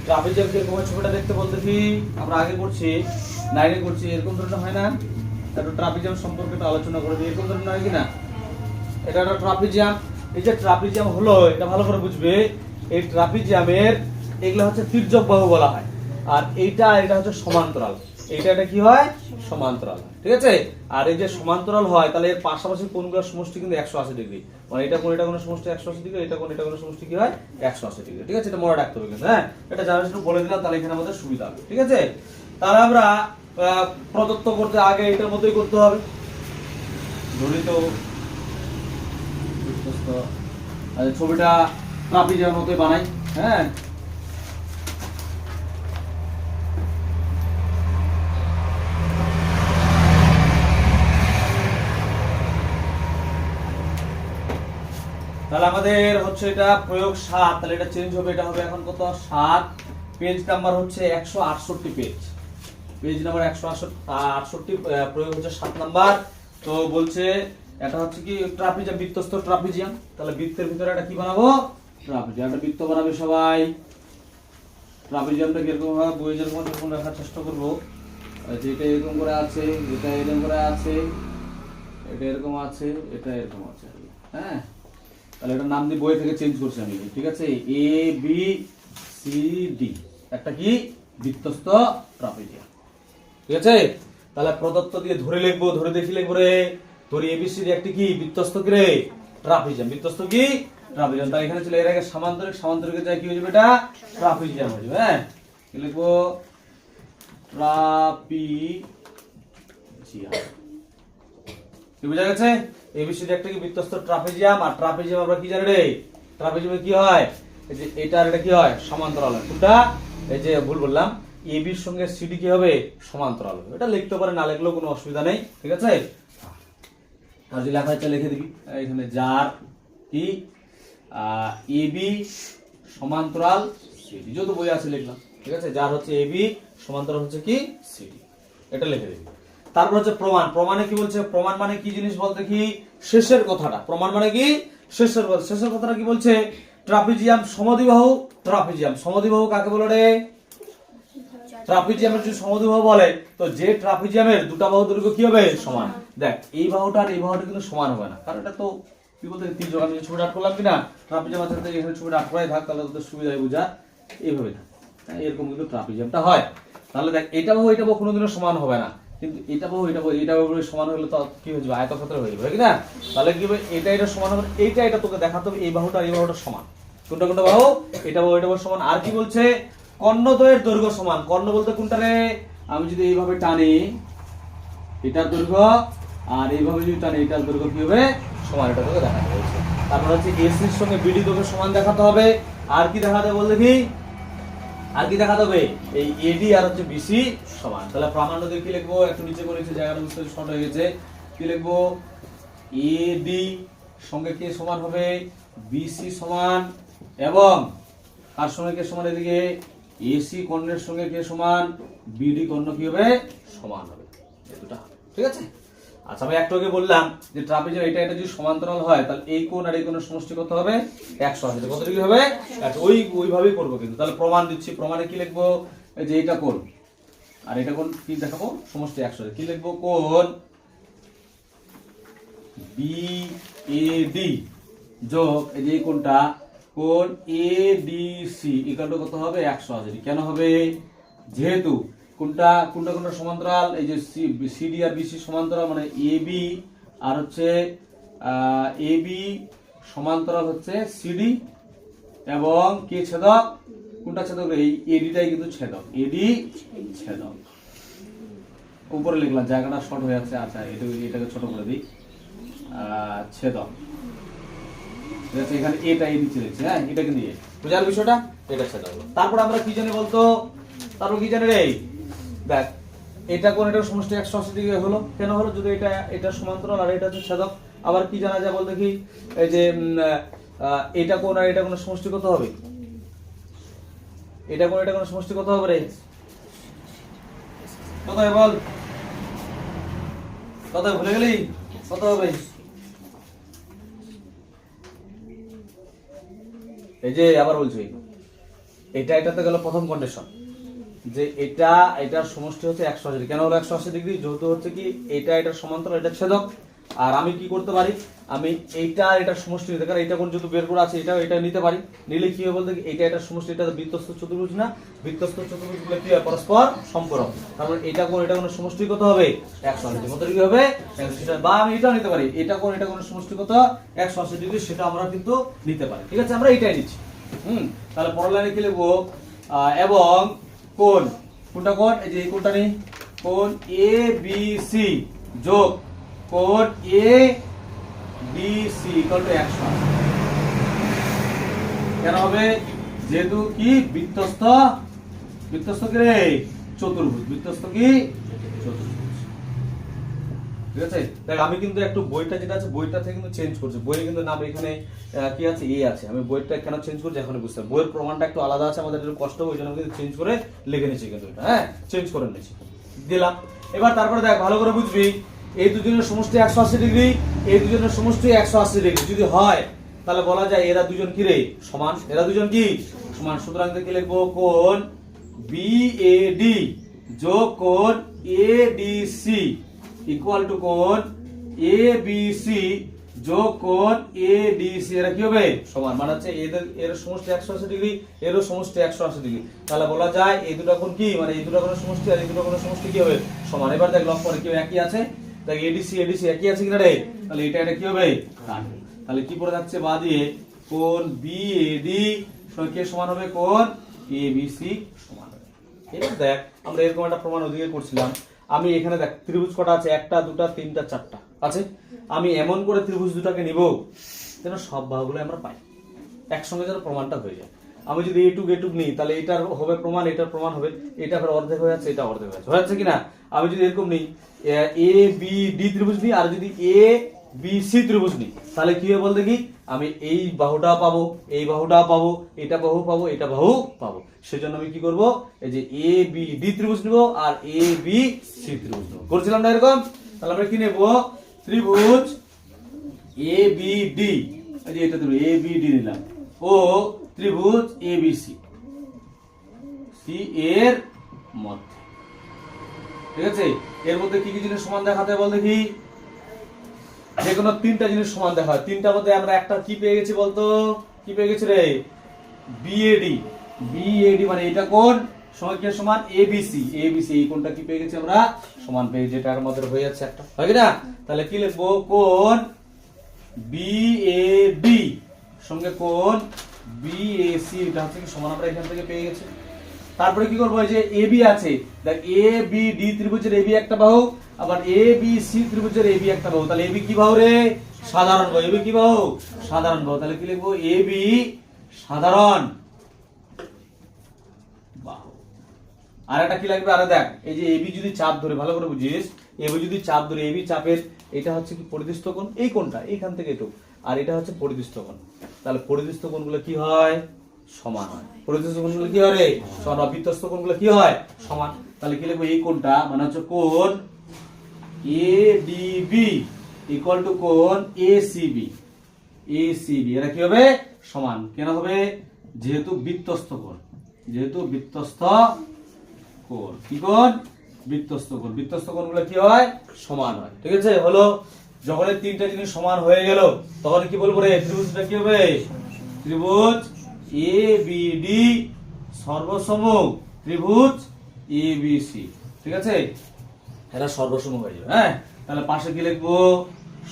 ট্রাপিজিয়াম কিরকম ছবিটা দেখতে বলতে কি, আমরা আগে করছি 9 করছি, এরকম ধরনের হয় না? একটু ট্রাপিজিয়াম সম্পর্কে একটু আলোচনা করে দিই, এরকম ধরনের হয় কিনা? এটা একটা ট্রাপিজিয়াম। এই যে ট্রাপিজিয়াম হলো, এটা ভালো করে বুঝবে, এই ট্রাপিজিয়ামের এগুলো হচ্ছে তির্যক বাহু বলা হয়, আর এটা হচ্ছে সমান্তরাল। এটা কি হয়? সমান্তরাল। ঠিক আছে, আর এই যে সমান্তরাল হয় তাহলে এর পাশাপাশি কোণগুলোর সমষ্টি কিন্তু 180 ডিগ্রি, মানে এটা কোণ সমষ্টি 180 ডিগ্রি, এটা কোণ সমষ্টি কি হয় 180 ডিগ্রি। ঠিক আছে, এটা মনে রাখতে হবে কিন্তু। হ্যাঁ, এটা জানার জন্য বলে দিলাম, তাহলে এখানে আমাদের সুবিধা হবে। ঠিক আছে, তাহলে আমরা প্রদত্ত করতে আগে এটার মতোই করতে হবে, জড়িত ছবিটা ট্রাপিজিয়ামের মতোই বানাই। হ্যাঁ, তাহলে আমাদের হচ্ছে এটা প্রয়োগ 7, তাহলে এটা চেঞ্জ হবে, এটা হবে এখন কত 7, পেজ নাম্বার হচ্ছে 168 পেজ নাম্বার 168, প্রয়োগ হচ্ছে 7 নাম্বার। তো বলছে এটা হচ্ছে কি ট্রাপিজিয়াম, বৃত্তস্থ ট্রাপিজিয়াম, তাহলে বৃত্তের ভিতরে এটা কি বানাবো? ট্রাপিজিয়াম, একটা বৃত্ত বানাবে সবাই। ট্রাপিজিয়ামটা কিরকম ভাবে বই যেরকম রাখার চেষ্টা করবো, যেটা এরকম করে আছে, এটা এরকম করে আছে, এটা এরকম আছে, এটা এরকম আছে। হ্যাঁ, তাহলে এটার নাম দিয়ে বই থেকে চেঞ্জ করছি আমি। ঠিক আছে, এ বি সি ডি একটা কি বৃত্তস্থ ট্রাপিজিয়াম। ঠিক আছে, তাহলে প্রদত্ত দিয়ে ধরে লিখবো, ধরে দেখি লিখবো রে, ধরি এবিসিডি একটি কি বৃত্তস্থ কি রে? ট্রাপিজিয়াম। বৃত্তস্থ কি? ট্রাপিজিয়াম। তাহলে এখানে ছিল এর আগে সামান্তরিক, সামান্তরিকের জায়গায় কি হয়ে যাবে? এটা ট্রাপিজিয়াম হয়ে যাবে। হ্যাঁ, কি লিখবো? ট্রাপিজিয়াম। কি বোঝা গেছে? এবিসিডি একটা কি বৃত্তস্থ ট্রাপিজিয়াম, আর ট্রাপিজিয়াম আমরা কি জানি রে? ট্রাপিজিয়ামে কি হয়? এই যে এটা আর এটা কি হয়? সমান্তরাল হয়। কোনটা? এই যে ভুল বললাম, এবি এর সঙ্গে সিডি কি হবে? সমান্তরাল হবে। এটা লিখতে পারে, না লিখলেও কোনো অসুবিধা নেই। ঠিক আছে, আর যে লেখা হচ্ছে লিখে দিবি এখানে, যার কি এবি সমান্তরাল সিডি, যত বই আছে লিখলাম। ঠিক আছে, যার হচ্ছে এবি সমান্তরাল হচ্ছে কি সিডি, এটা লিখে দিবি। তারপর হচ্ছে প্রমাণ। প্রমাণে কি বলছে? প্রমাণ মানে কি জিনিস বলতে কি, শেষের কথাটা। প্রমাণ মানে কি শেষের কথা। শেষের কথাটা কি বলছে? ট্রাপিজিয়াম সমদ্বিবাহু। ট্রাপিজিয়াম সমদ্বিবাহু কাকে বলে রে? ট্রাপিজিয়ামের যদি সমদ্বিবাহু বলে, তো যে ট্রাপিজিয়ামের দুটা বাহু দৈর্ঘ্য কি হবে? সমান। দেখ, এই বাহুটা আর এই বাহুটা কিন্তু সমান হবে না, কারণ এটা তো কি বলতে তির্যক। আমি ছবিটা আট করলাম কিনা, ট্রাপিজিয়াম আছে, এখানে ছবিটা আট করাই থাক, তাহলে তোদের সুবিধা হয় বুঝা, এইভাবে থাক। এরকম কিন্তু ট্রাপিজিয়ামটা হয়। তাহলে দেখ, এটা বাহু এটা বাহু কোনোদিনও সমান হবে না, কিন্তু এটা বাহু এটা বাহু এটা বাহু সমান হলে তো কি হয়ে যাবে? আয়তক্ষেত্র হয়ে যাবে, কি না? তাহলে কি হবে? এটা সমান হবে, এটা তোকে দেখাতে হবে এই বাহুটা আর এই বাহুটা সমান। কোনটা কোনটা বাহু? এটা বাহু এটা বাহু সমান। আর কি বলছে? কর্ণদ্বয়ের দৈর্ঘ্য সমান। কর্ণ বলতে কোনটা রে? আমি যদি এইভাবে টানি, এটার দৈর্ঘ্য, আর এইভাবে যদি টানি, এটার দৈর্ঘ্য কি হবে? সমান। এটা তোকে দেখাতে হয়েছে। তারপর হচ্ছে এসির সঙ্গে বিডি দৈর্ঘ্য সমান দেখাতে হবে। আর কি দেখাতে হবে বল দেখি? আর কি দেখাতে হবে? এই এডি আর হচ্ছে বিসি সমান। তাহলে প্রামাণ্য দিয়ে কি লিখবো? একটু নিচে করেছি, জায়গাটা বুঝতে শর্ট হয়ে গেছে। কি লিখবো? এডি সঙ্গে কে সমান হবে? বিসি সমান, এবং কার সঙ্গে কে সমান? এদিকে এসি কর্ণের সঙ্গে কে সমান? বিডি কর্ণ কি হবে? সমান হবে। এই দুটো। ঠিক আছে, আচ্ছা আমি একটু আগে বললাম যে ট্রাপিজিয়াম এটা যদি সমান্তরাল হয়, তাহলে এই কোণ আর এই কোণের সমষ্টি কত হবে? 180। কত ডিগ্রি হবে? ওইভাবেই করবো কিন্তু। তাহলে প্রমাণ দিচ্ছি। প্রমাণে কি লিখবো? এই যে এটা কোণ আর এটা কোণ কি দেখাবো? সমষ্টি 180। কি লিখবো? কোণ বিএডি যোগ এই যে কোণটা, কোণ এডিসি ইকুয়াল টু কত হবে? 180। কেন হবে? যেহেতু কোনটা সমান্তরাল, এই যে সিডি আর বিসি সমান্তরাল, মানে এবি আর হচ্ছে এবি সমান্তরাল হচ্ছে সিডি, এবং কে ছেদক? কোনটা ছেদক? এই এডিটাই কিন্তু ছেদক, এডি ছেদক। উপরে লিখলাম, জায়গাটা শর্ট হয়ে যাচ্ছে। আচ্ছা, এটাকে ছোট করে দিই। ছেদক। ঠিক আছে, এখানে এটা এই নিচে লিখছি, হ্যাঁ এটাকে নিয়ে বুঝার বিষয়টা, এটা ছেদক। তারপর আমরা কি জানি বলতো, তারপর কি জানি রে, দেখ এটা কোন এটার সমষ্টি 180 ডিগ্রি হলো, কেন হলো, যদি এটা সমান্তরাল আর এটা হচ্ছে ছেদক। আবার কি জানা যায় বল দেখি, এই যে এটা কোন আর এটা কোন সমষ্টি কত হবে, এটা কোন এটা কোন সমষ্টি কত হবে রে, কত হবে বল, কত ভুলে গেলি, কত হবে, এই যে আবার বলছি, এটাতে গেল প্রথম কন্ডিশন, যে এটার সমষ্টি হচ্ছে 180 ডিগ্রি। কেন হলো 180 ডিগ্রি, যেহেতু হচ্ছে কি এটার সমান্তরাল, এটা ছেদক। আর আমি কি করতে পারি, আমি এটার সমষ্টি নিতে, কারণ এটা কোন যেহেতু বের করে আছে, এটা নিতে পারি। নিলে কি হবে বলতে, এটার সমষ্টি, এটা বৃত্তস্থ চতুর্ভুজ না, বৃত্তস্থ চতুর্ভুজ গুলো কি হয়, পরস্পর সম্পূরক। তারপর এটা কোন সমষ্টি কত হবে, 180 ডিগ্রি। কত ডিগ্রি হবে, বা আমি এটাও নিতে পারি, এটা কোন সমষ্টি কত, 180 ডিগ্রি, সেটা আমরা কিন্তু নিতে পারি। ঠিক আছে, আমরা এটাই নিচ্ছি। তাহলে পরের লাইনে কি লিখবো, এবং কোনটা কোন, এই যে এই কোনটা নেই, কোন এ বি সি যোগ কোন A B C equal to 180। কেন হবে, যেহেতু কি বৃত্তস্থ কি রে, চতুর্ভুজ, বৃত্তস্থ কি চতুর্ভুজ। ঠিক আছে, দেখ আমি কিন্তু একটু বইটা যেটা আছে, বইটা থেকে কিন্তু চেঞ্জ করছি। বইয়ে কিন্তু নাম এখানে কি আছে, এ আছে। আমি বইটা কেন চেঞ্জ করছি এখন বুঝতে, বইয়ের প্রমাণটা একটু আলাদা আছে, আমাদের একটু কষ্ট হবে, ওই জন্য কিন্তু চেঞ্জ করে লিখে নিয়েছি কিন্তু এটা, হ্যাঁ চেঞ্জ করে নিয়েছি, দিলাম। এবার তারপরে দেখ ভালো করে বুঝবি, এই দুজনের সমষ্টি 180 ডিগ্রি, এই দুজনের সমষ্টি 180 ডিগ্রি যদি হয়, তাহলে বলা যায় এরা দুজন কি রে, সমান। এরা দুজন কি সমান। সুতরাং কি লিখবো, কোণ বিএডি যোগ কোণ এডিসি ইকুয়াল টু কোণ এবিসি যোগ কোণ এডিসি, এরা কি হবে, সমান। মানে হচ্ছে এর সমষ্টি 180 ডিগ্রি, এরও সমষ্টি 180 ডিগ্রি। তাহলে বলা যায় এই দুটো কোণ কি, মানে এই দুটো কোণের সমষ্টি আর এই দুটো কোণের সমষ্টি কি হবে, সমান। এবার দেখ লক্ষ্য করে, কি একই আছে, দেখ এডিসি একই আছে কিনা রে, তাহলে এটা কি হবে, কাটবে। তাহলে কি পড়ে যাচ্ছে বা দিয়ে, কোণ বিএডি কে সমান হবে, কোণ এবিসি সমান হবে। এবার দেখ আমরা এরকম একটা প্রমাণ ওদিকে করছিলাম। আমি এখানে দেখ ত্রিভুজ কটা আছে, 1টা 2টা 3টা 4টা আছে। আমি এমন করে ত্রিভুজ দুটাকে নিব যেন সব বাহুগুলো আমরা পাই, একসঙ্গে যেন প্রমাণটা হয়ে যায়। আমি যদি এটুক নিই, তাহলে এটার হবে প্রমাণ, এটার প্রমাণ হবে, এটা আবার অর্ধেক হয়ে যাচ্ছে, এটা অর্ধেক হয়ে যাচ্ছে কিনা। আমি যদি এরকম নিই, এ বি ডি ত্রিভুজ নিই, আর যদি এ বি সি ত্রিভুজ নিই, তাহলে কি হবে বল দেখি, আমি এই বাহুটা পাবো, এই বাহুটা পাবো, এটা বাহু পাবো, এটা বাহু পাবো। সেজন্য আমি কি করব, এই যে এ বি ডি ত্রিভুজ নিব আর এ বি সি ত্রিভুজ নেব, করছিলাম না এরকম। তাহলে আমরা কি নেব, ত্রিভুজ এ বি ডি, এই যে এটা ত্রিভুজ এ বি ডি নিলাম, ও ত্রিভুজ এ বি সি, সি এর মধ্যে। ঠিক আছে, এর মধ্যে কি কি জিনিস সমান দেখাতে বল দেখি, যে কোনো 3টা জিনিস সমান দেখা হয়। 3টার মধ্যে আমরা একটা কি পেয়ে গেছি বলতো, কি পেয়ে গেছি রে, বিএডি মানে এটা কোণ সংখ্যা সমান এবিসি, এই কোণটা কি পেয়ে গেছি আমরা, সমান পেয়ে, যেটার মধ্যে হয়ে যাচ্ছে একটা, হয় কি না। তাহলে কি লিখবো, কোণ বিএডি সঙ্গে কোণ বিএসি, এটা হচ্ছে কি সমান, আমরা এখান থেকে পেয়ে গেছি। তারপরে কি করবো, এই যে এবি আছে, দেখ এ বি ডি ত্রিভুজের এবি একটা বাহু, আবার এ বি সি ত্রিভুজের এবি একটা বাহু। তাহলে এবি কি বাহু রে, সাধারণ বাহু। এবি কি বাহু, সাধারণ বাহু। তাহলে কি লিখবো, এবি সাধারণ বাহু। আর একটা কি লাগবে, আরে দেখ এই যে এবি যদি চাপ ধরে, ভালো করে বুঝিস, এবি যদি চাপ ধরে, এবি চাপের এটা হচ্ছে কি পরিদৃষ্ট কোণ, এই কোণটা এইখান থেকে এটুক, আর এটা হচ্ছে পরিদৃষ্ট কোণ। তাহলে পরিদৃষ্ট কোণগুলো কি হয়, সমান হয়। পরিদৃষ্ট কোণগুলো কি হয় রে, সমান। বৃত্তস্থ কোণগুলো কি হয়, সমান। তাহলে কি লিখবো, এই কোণটা মানে হচ্ছে কোণ এডিবি ইকুয়াল টু কোণ এসিবি, এরা কি হবে, সমান। কেন হবে, যেহেতু বৃত্তস্থ কোণ, কি কোণ, বৃত্তস্থ কোণগুলো কি হয়, সমান হয়। ঠিক আছে, হলো। যখন এই 3টা জিনিস সমান হয়ে গেল, তখন কি বলবো রে, ত্রিভুজটা কি হবে, ত্রিভুজ এ বি ডি সর্বসম ত্রিভুজ এ বি সি। ঠিক আছে, এরা সর্বসম হয়ে যাবে। হ্যাঁ, তাহলে পাশে কি লিখবো,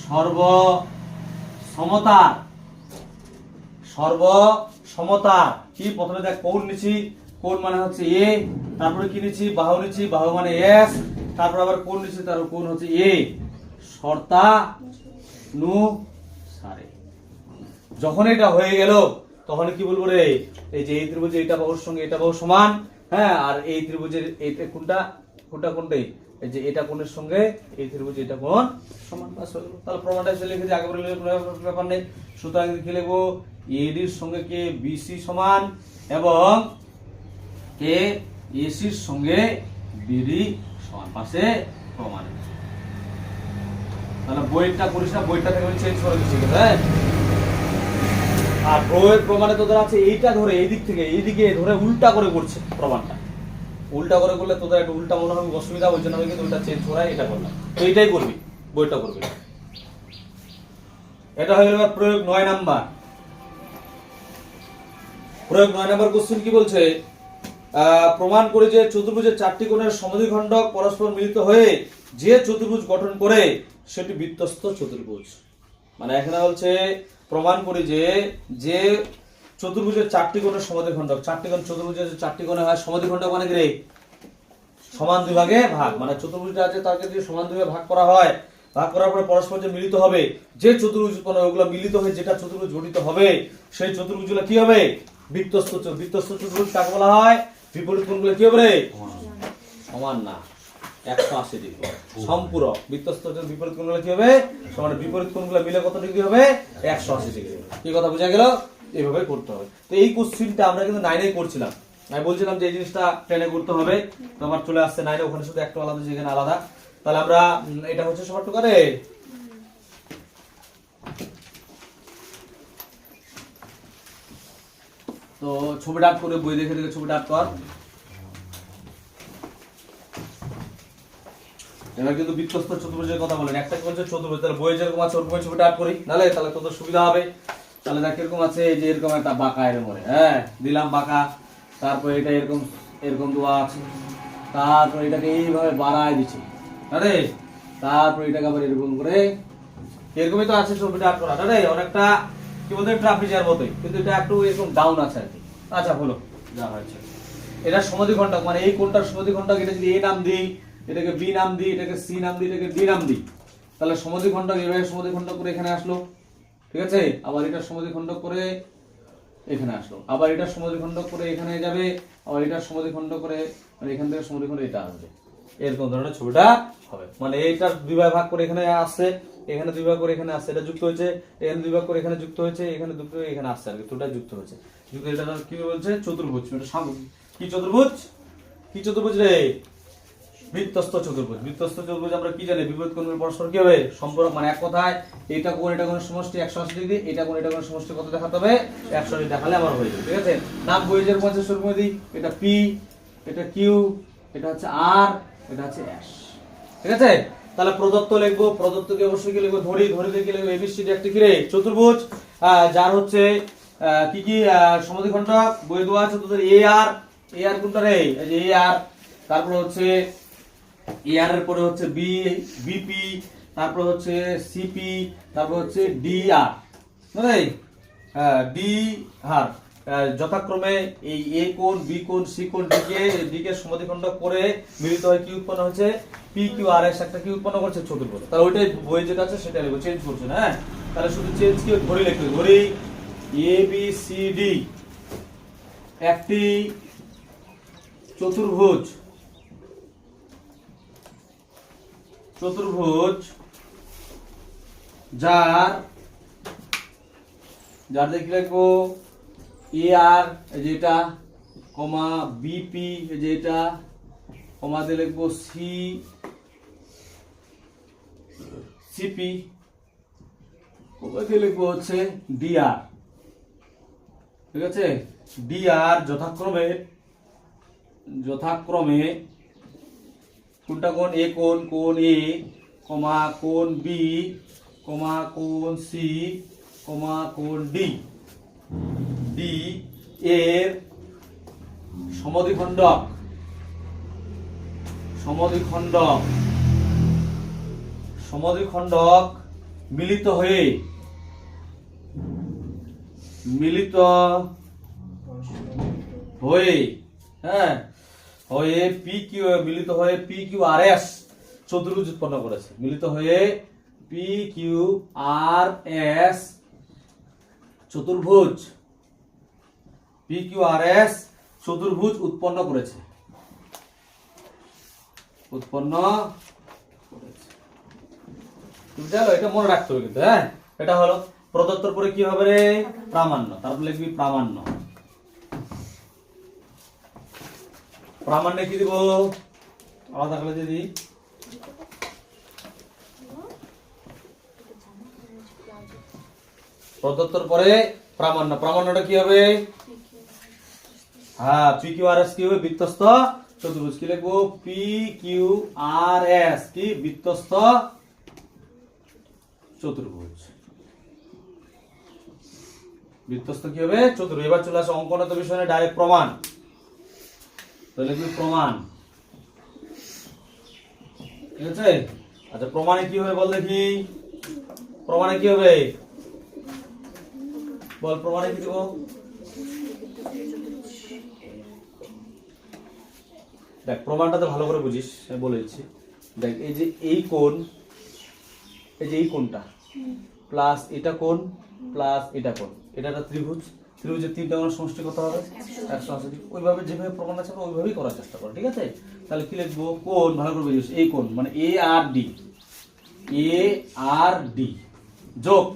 সর্বসমতার কি, প্রথমে দেখ কোণ নিচ্ছি, কোণ মানে হচ্ছে এ, তারপরে কি নিচ্ছি, বাহু নিচ্ছি, বাহু মানে এস, তারপর আবার কোণ নিচ্ছি, তারপর কোণ হচ্ছে এ, অনুসারে। যখন এটা হয়ে গেল তখন কি বলবো রে, এই যে এই ত্রিভুজের এটা বাহুর সঙ্গে এটা বাহু সমান, হ্যাঁ, আর এই ত্রিভুজের এইটা কোনটা কোনটা কোনটাই, এই যে এটা কোণের সঙ্গে এই ত্রিভুজের এটা কোণ সমান। বাস হয়ে গেল। তাহলে প্রমাণটা এসে লিখে দিই, আগে বলে ব্যাপার নেই। সুতরাং কি লিখবো, এডির সঙ্গে কে বিসি সমান এবং কে এসির সঙ্গে বিডি সমান, পাশে প্রমাণ। তাহলে বইটা করিস না, বইটা থেকে চেঞ্জ করে দিচ্ছি, হ্যাঁ। আর বইয়ের প্রমাণে তোদের আছে এইটা ধরে এই দিক থেকে এইদিকে ধরে উল্টা করে করছে প্রমাণটা, উল্টা করে করলে তোদের একটা উল্টা মনে হবে, অসুবিধা হচ্ছে না, আমি কিন্তু ওইটা চেঞ্জ করাই এটা করলাম। তো এইটাই করবি, বইটা করবি। এটা হয়ে গেল প্রয়োগ 9 নাম্বার। প্রয়োগ 9 নাম্বার কোশ্চেন কি বলছে, প্রমাণ করে যে চতুর্ভুজের 4টি কোণের সমদ্বিখণ্ডক পরস্পর মিলিত হয়ে যে চতুর্ভুজ গঠন করে সেটি বৃত্তস্থ চতুর্ভুজ। মানে এখানে বলছে প্রমাণ করি যে যে চতুর্ভুজের 4টি কোণের সমদ্বিখণ্ডক, 4টি কোণ চতুর্ভুজের 4টি কোণে হয় সমদ্বিখণ্ডক মানে কি রে, সমান দুই ভাগে ভাগ। মানে চতুর্ভুজটা আছে তাকে যদি সমান দুই ভাগে ভাগ করা হয়, ভাগ করার পরে পরস্পর যে মিলিত হবে, যে চতুর্ভুজ কোণ ওগুলো মিলিত হয়ে যেটা চতুর্ভুজ গঠিত হবে সেই চতুর্ভুজগুলো কি হবে, বৃত্তস্থ। বৃত্তস্থ চতুর্ভুজ কাকে বলা হয়, বিপরীত কোণগুলো কি হবে রে, সমান না 180 ডিগ্রি সম্পূরক। বৃত্তস্থ বিপরীত কোণগুলো কি হবে সমান, বিপরীত কোণগুলো মিলে কত ডিগ্রি হবে, 180 ডিগ্রি। কি কথা বোঝা গেল, এইভাবে করতে হবে। তো এই কোশ্চেনটা আমরা কিন্তু 9 করছিলাম, আমি বলছিলাম যে এই জিনিসটা 10 করতে হবে, তো আমার চলে আসছে 9, ওখানে শুধু একটা আলাদা যেখানে আলাদা। তাহলে আমরা এটা হচ্ছে সবার টুকারে, তো ছবি ডাক করে বই দেখে দেখে ছবি ডাক কর। এবার কিন্তু বৃত্তস্থ চতুর্ভুজের কথা বলেন, একটা বলছে চতুর্ভুজ, তাহলে বইয়ে যেরকম আছে ওরকম ছবিটা আট করি, নাহলে তাহলে তোদের সুবিধা হবে। তাহলে দেখ এরকম আছে, এই যে এরকম একটা বাঁকা এরকম, হ্যাঁ দিলাম বাঁকা, তারপর এটা এরকম এরকম দেওয়া আছে, তারপর এটাকে এইভাবে বাড়ায় দিচ্ছি, আরে তারপর এটাকে আবার এরকম করে, এরকমই তো আছে ছবিটা আট করা, আরে অনেকটা কি বলতে ট্রাপিজিয়ার মতোই, কিন্তু এটা একটু এরকম ডাউন আছে আর কি। আচ্ছা হলো যা হয়েছে, এটা সমদ্বিখণ্ডক, মানে এই কোণটার সমদ্বিখণ্ডক, এটা যদি এ নাম দিই, এটাকে বি নাম দিই, এটাকে সি নাম দিই, এটাকে ডি নাম দিই, তাহলে সমদ্বিখণ্ডক এভাবে সমদ্বিখণ্ডক করে এখানে আসলো, ঠিক আছে। আবার এটা সমদ্বিখণ্ডক করে এখানে আসলো, আবার এটা সমদ্বিখণ্ডক করে এখানে যাবে, আবার এটা সমদ্বিখণ্ডক করে মানে এখান থেকে সমদ্বিখণ্ড এটা আসবে, এরকম ধরনের ছবিটা হবে। মানে এইটা দুই ভাগ করে এখানে আসছে, এখানে দুই ভাগ করে এখানে আসছে, এটা যুক্ত হয়েছে, এখানে দুই ভাগ করে এখানে যুক্ত হয়েছে, এখানে যুক্ত হয়ে এখানে আসছে আর কি, দুটোটা যুক্ত হয়েছে, যুক্ত। এটা কি বলছে, চতুর্ভুজ। এটা কি চতুর্ভুজ, কি চতুর্ভুজ রে, বৃত্তস্থ চতুর্ভুজ। বৃত্তস্থ চতুর্ভুজ আমরা কি জানি, বিপরীত কোণগুলো পরস্পর কি হবে, সম্পূরক। মানে এক কথায় এটা কোণ এটা কোণের সমষ্টি 180 ডিগ্রি, এটা কোণ এটা কোণের সমষ্টি কত দেখাতে হবে, 180 দেখালে আমার হয়ে যাবে, ঠিক আছে। নাম বইয়ের মধ্যে সরময় দিই, এটা পি, এটা কিউ, এটা হচ্ছে আর, এটা হচ্ছে এস, ঠিক আছে। তাহলে প্রদত্ত লিখবো, প্রদত্তকে অবশ্যই কি লিখবো, ধরি, ধরিতে কি লিখবো, এবিসিডি একটা কি রে, চতুর্ভুজ, যার হচ্ছে কি কি সমদ্বিখণ্ডক বই দেওয়া আছে তোদের, এ আর, এ আর কোনটা রে, এই যে এ আর, তারপর হচ্ছে এ আর এর পরে হচ্ছে বি, বিপি, তারপর হচ্ছে সিপি, তারপর হচ্ছে ডি আর, বুঝলে, ডি আর, যথাক্রমে এই এ কোণ, বি কোণ, সি কোণ, ডি কে সমদ্বিখণ্ডক করে মিলিত হয় কি উৎপন্ন হচ্ছে, পি কিউ আর এস একটা কি উৎপন্ন করছে, চতুর্ভুজ। তাহলে ওইটাই বই যেটা আছে সেটা লিখবো, চেঞ্জ করছে না, হ্যাঁ। তাহলে শুধু চেঞ্জ কি ধরি লিখবে, ধরি এ বি সি ডি একটি চতুর্ভুজ, চতুর্ভুজ যার যার দেখি লিখবো এ আর যেটা, কমা বিপি যেটা, কমা দিয়ে লিখবো সি, সিপি, কমা দিয়ে লিখবো হচ্ছে ডিআর, ঠিক আছে। ডিআর যথাক্রমে যথাক্রমে কোনটা কোণ, এ কোণ, কোণ এ, কমা কোণ বি, কমা কোণ সি, কমা কোণ ডি, ডি এর সমদ্বিখণ্ডক, সমদ্বিখণ্ডক, সমদ্বিখণ্ডক মিলিত হয়ে, মিলিত হয়ে, হ্যাঁ হয়ে পি কিউ, মিলিত হয়ে পি কিউ আর এস চতুর্ভুজ উৎপন্ন করেছে, মিলিত হয়ে পি কিউ আর এস চতুর্ভুজ, পি কিউ আর এস চতুর্ভুজ উৎপন্ন করেছে, উৎপন্ন করেছে। বুঝলো? এটা মনে রাখতে হবে কিন্তু, হ্যাঁ। এটা হলো প্রদত্তর পরে কি হবে রে? প্রামাণ্য। তারপর লিখবি প্রামাণ্য। প্রামাণ্যে কি দিব? আলাদা করে দিদি প্রদত্তর পরে প্রামাণ্য। প্রামাণ্যটা কি হবে? হ্যাঁ, পি কিউ আর এস কি হবে? বৃত্তস্থ চতুর্ভুজ। কি লিখবো? পি কিউ আর এস কি? বৃত্তস্থ চতুর্ভুজ। বৃত্তস্থ কি হবে? চতুর্ভুজ। এবার চলে আসে অঙ্কনত বিষয়ে ডাইরেক্ট প্রমাণ। তো লিখবি প্রমাণ। ঠিক আছে? আচ্ছা, প্রমাণে কি হবে বল দেখি। প্রমাণে কি হবে বল? প্রমাণে কি দেব? দেখ, প্রমাণটাতে ভালো করে বুঝিস, আমি বলে দিচ্ছি। দেখ, এই যে এই কোণ, এই যে এই কোণটা প্লাস এটা কোণ প্লাস এটা কোণ, এটা একটা ত্রিভুজ। ত্রিভুজের তিনটা কোণ সমষ্টি কত হবে? 180। ওইভাবে যেভাবে প্রমাণ আছে ওইভাবেই করার চেষ্টা কর। ঠিক আছে? তাহলে কি লিখবো? কোণ ভালো করে বুঝিস। এই কোণ মানে এ আর ডি, এ আর ডি যোগ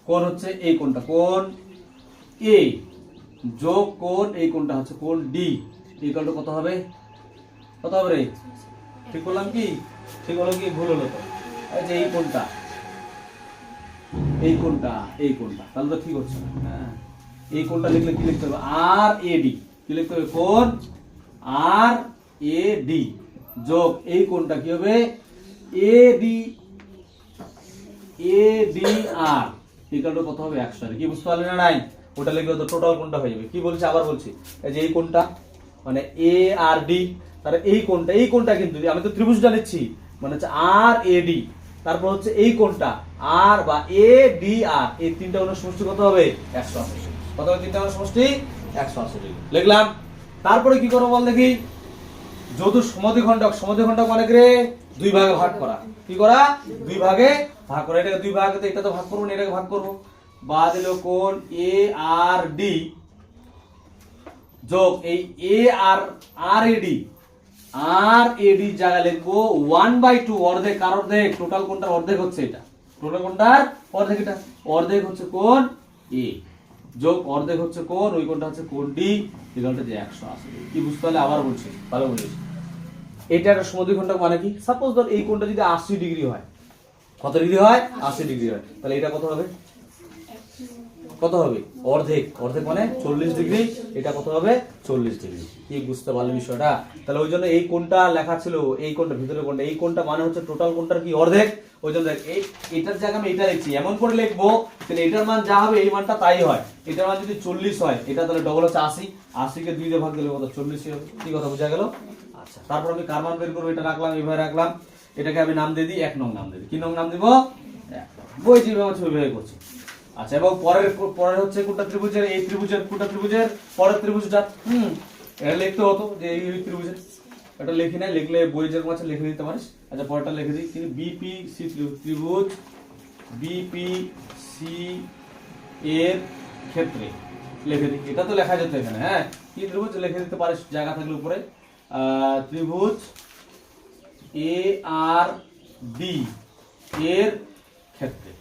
কোণ হচ্ছে এই কোণটা, কোণ এ যোগ কোণ এই কোণটা হচ্ছে কোণ ডি। এই কোণটা কত হবে? কত হবে রে? ঠিক করলাম কি? ঠিক হলো কি ভুল হলো? তো এই যে এই কোণটা, এই কোণটা, এই কোণটা, তাহলে তো ঠিক হচ্ছে না। হ্যাঁ, এই কোণটা লিখলে কি লিখতে হবে? আর এ ডি। কি লিখতে হবে? কোণ আর এ ডি যোগ এই কোণটা কি হবে? A D, A D are equal to কত হবে? 100। কি বুঝতে পারলি না? নাই, ওটা লিখলে তো টোটাল কোণটা হয়ে যাবে। কি বলছি? আবার বলছি, এই যে এই কোণটা মানে এ আর ডি, তাহলে এই কোণটা, এই কোণটা কিন্তু আমি তো ত্রিভুজটা নিচ্ছি মানে হচ্ছে আর এ ডি, তারপর হচ্ছে এই কোণটা আর বা এ ডি আর, এই তিনটা কোণের সমষ্টি কত হবে? 180। কত হবে তিনটা কোণের সমষ্টি? 180 ডিগ্রি লিখলাম। তারপরে কি করব বল দেখি। যেহেতু সমদ্বিখণ্ডক, সমদ্বিখণ্ডক মানে কি রে? দুই ভাগে ভাগ করা। কি করা? দুই ভাগে ভাগ করা। এটাকে দুই ভাগে, এটা তো ভাগ করব না, এটাকে ভাগ করব। বাদ দিল কোণ এ আর ডি যোগ এই এ আর আর এ ডি, আর এ ডি জায়গায় লিখবো 1/2 অর্ধেক। কার অর্ধেক? টোটাল কোণটার অর্ধেক হচ্ছে এটা, টোটাল কোণটার অর্ধেক। এটা অর্ধেক হচ্ছে কোণ এ যোগ অর্ধেক হচ্ছে কোণ, ওই কোণটা হচ্ছে কোণ ডি, রেজাল্টটা যে 180। কি বুঝতে পারলে? আবার বলছি, ভালো বলিস। এটা একটা সমদ্বিখণ্ডক মানে কি? সাপোজ ধর এই কোণটা যদি 80 ডিগ্রি হয়, কত ডিগ্রি হয়? 80 ডিগ্রি হয়, তাহলে এটা কত হবে? কত হবে? অর্ধেক। অর্ধেক মানে 40 ডিগ্রি। এটা কত হবে? 40 ডিগ্রি। কি বুঝতে পারলে বিষয়টা? তাহলে ওই জন্য এই কোণটা লেখা ছিল, এই কোণটা ভিতরে কোণটা, এই কোণটা মানে হচ্ছে টোটাল কোণটার কি? অর্ধেক। ওই জন্য দেখ, এটার জায়গায় আমি এটা লিখছি, এমন করে লিখবো তাহলে এটার মান যা হবে এই মানটা তাই হয়। এটার মান যদি 40 হয়, এটা তাহলে ডবল হচ্ছে 80। 80 কে 2 দিয়ে ভাগ দিলে কত? 40 হবে। কি কথা বোঝা গেল? আচ্ছা, তারপর আমি কার মান বের করবো? এটা রাখলাম, এইভাবে রাখলাম। এটাকে আমি নাম দিয়ে দিই 1 নং নাম দিয়ে দিই। কি নং নাম দিব? 1 নং। বই যেভাবে আছে ওইভাবে করছি। আচ্ছা, এবং পরের হচ্ছে কোনটা ত্রিভুজের? এই ত্রিভুজের কোনটা? ত্রিভুজের পরের ত্রিভুজটা। এটা লিখতে হতো যে এই ত্রিভুজের, এটা লিখি না, লিখলে বই যেরকম আছে লিখে দিতে পারিস। আচ্ছা, পরেরটা লিখে দিই। কিন্তু বিপিসি ত্রিভুজ, বিপিসি এর ক্ষেত্রে লিখে দিই। এটা তো লেখা যেত এখানে। হ্যাঁ, কি ত্রিভুজ লিখে দিতে পারিস জায়গা থাকলে উপরে। ত্রিভুজ এ আর ডি এর ক্ষেত্রে।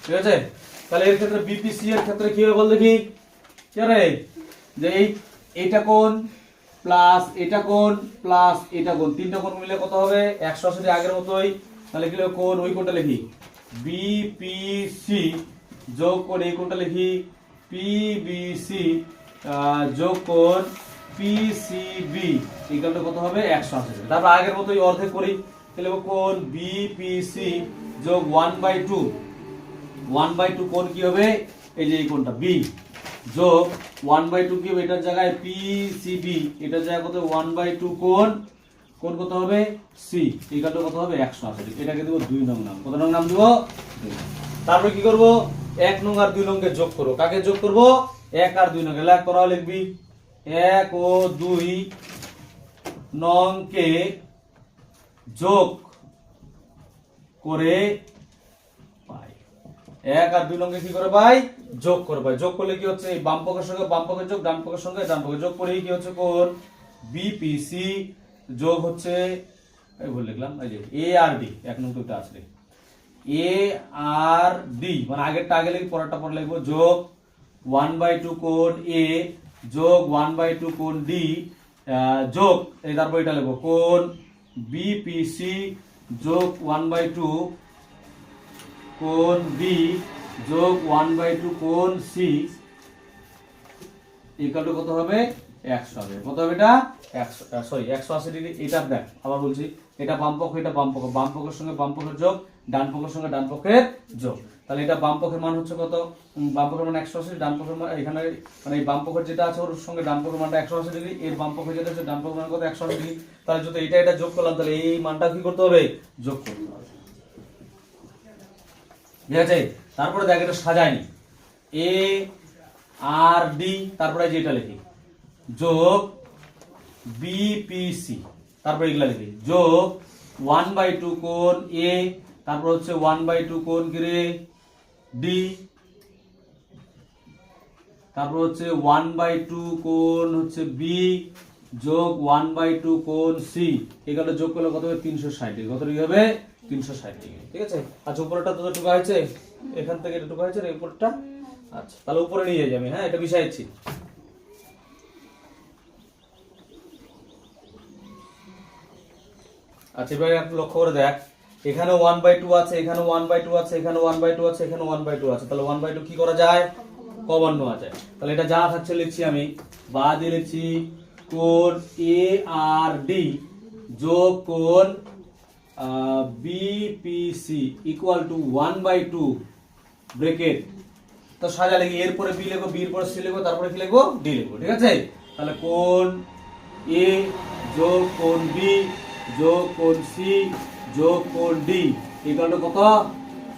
ঠিক আছে? তাহলে এর ক্ষেত্রে বিপিসি এর ক্ষেত্রে কি হবে বল দেখি। কি রে? যে এইটা কোণ প্লাস এটা কোণ প্লাস এটা কোণ, তিনটা কোণ মিলে কত হবে? 180 আগের মতোই। তাহলে কি লিখব? কোণ, ওই কোণটা লিখি বিপিসি যোগ কোণ এই কোণটা লিখি পিবিসি যোগ কোণ পিসিবি, ইকুয়াল টু কত হবে? 180। তারপর আগের মতোই অর্ধেক করি। তাহলে কোণ বিপিসি যোগ 1/2, 1/2 কোণ কি হবে? এই যে এই কোণটা বি যোগ 1/2 কি হবে? এটার জায়গায় পিসিবি, এটার জায়গায় কত? 1/2 কোণ, কোণ কত হবে? সি, ইকুয়াল টু কত হবে? 180। এটাকে দেব 2 নং নাম। কত নং নাম দেব? 2 নং। তারপর কি করব? 1 নং আর 2 নং কে যোগ করব। কাকে যোগ করব? 1 আর 2 নং। লেখ, তোরাও লিখবি 1 ও 2 নংকে যোগ করে পাই। 1 আর 2 নংকে কি করে পাই? যোগ করে পাই। যোগ করলে কি হচ্ছে? এই বাম পক্ষের সঙ্গে বাম পক্ষের যোগ, ডান পক্ষের সঙ্গে ডান পক্ষের যোগ করেই কি হচ্ছে? কোণ বিপিসি যোগ হচ্ছে, এই ভুল লিখলাম, এই যে এ আর ডি, 1 নং দুটো আছে, এ আর ডি মানে আগেরটা আগে লিখি, পরেরটা পরে লিখবো, যোগ 1/2 কোণ এ যোগ 1/2 কোণ ডি যোগ, এই তারপর এটা লিখবো কোণ বিপিসি যোগ 1/2 কোণ বি যোগ 1/2 কোণ সি ইকুয়াল টু কত হবে? 100 হবে। কত হবে এটা? 180 ডিগ্রি। এটা দেখ, আবার বলছি, এটা বাম পক্ষ, এটা বাম পক্ষ, বাম পক্ষের সঙ্গে বাম পক্ষের যোগ, ডান পক্ষের সঙ্গে ডান পক্ষের যোগ। তাহলে এটা বাম পক্ষের মান হচ্ছে কত? বাম পক্ষের মান 180, ডান পক্ষের মান এখানে মানে এই বাম পক্ষের যেটা আছে ওর সঙ্গে ডান পক্ষের মানটা 180 ডিগ্রি, এর বাম পক্ষে যেটা আছে ডান পক্ষের মান কত? 180 ডিগ্রি। তাহলে যদি এটা যোগ করলাম, তাহলে এই মানটা কি করতে হবে? যোগ করতে হবে। ঠিক আছে? তারপরে দেখ, এটা সাজায়নি, এ আর ডি, তারপরে যেটা লিখি যোগ বিপিসি, তারপরে এগুলা লিখি যোগ 1/2 কোণ এ, তারপর হচ্ছে 1/2 কোণ কি ডি, তারপর হচ্ছে 1/2 কোণ হচ্ছে বি যোগ 1/2 কোণ সি, এগুলো যোগ করলে কত হবে? 360 ডিগ্রি। কত ডিগ্রি হবে? 360 ডিগ্রি। ঠিক আছে? আচ্ছা, উপরেরটা তো টুকা হয়েছে, এখান থেকে এটা টুকা হয়েছে এই উপরটা। আচ্ছা, তাহলে উপরে নিয়ে যাবে। হ্যাঁ, এটা বিষাইছি। আচ্ছা, এবার একটু লক্ষ্য করে দেখ, এখানে 1/2 আছে, এখানে 1/2 আছে, এখানে 1/2 আছে, এখানে 1/2 আছে। তাহলে 1/2 কি করা যায়? কমন নেওয়া যায়। তাহলে এটা যা থাকছে লিখছি আমি, বা দিয়ে লিখছি কোণ এ আর ডি যোগ কোণ বিপিসি ইকুয়াল টু 1/2 ব্রেকেট, তো সাজা লিখি, এরপরে বি লিখবো, বি এর পরে সি লিখবো, তারপরে কি লিখবো? ডি লিখবো। ঠিক আছে? তাহলে কোণ এ যোগ কোণ বি যোগ কোণ সি যোগ কোণ ডি ইকুয়াল টু কত?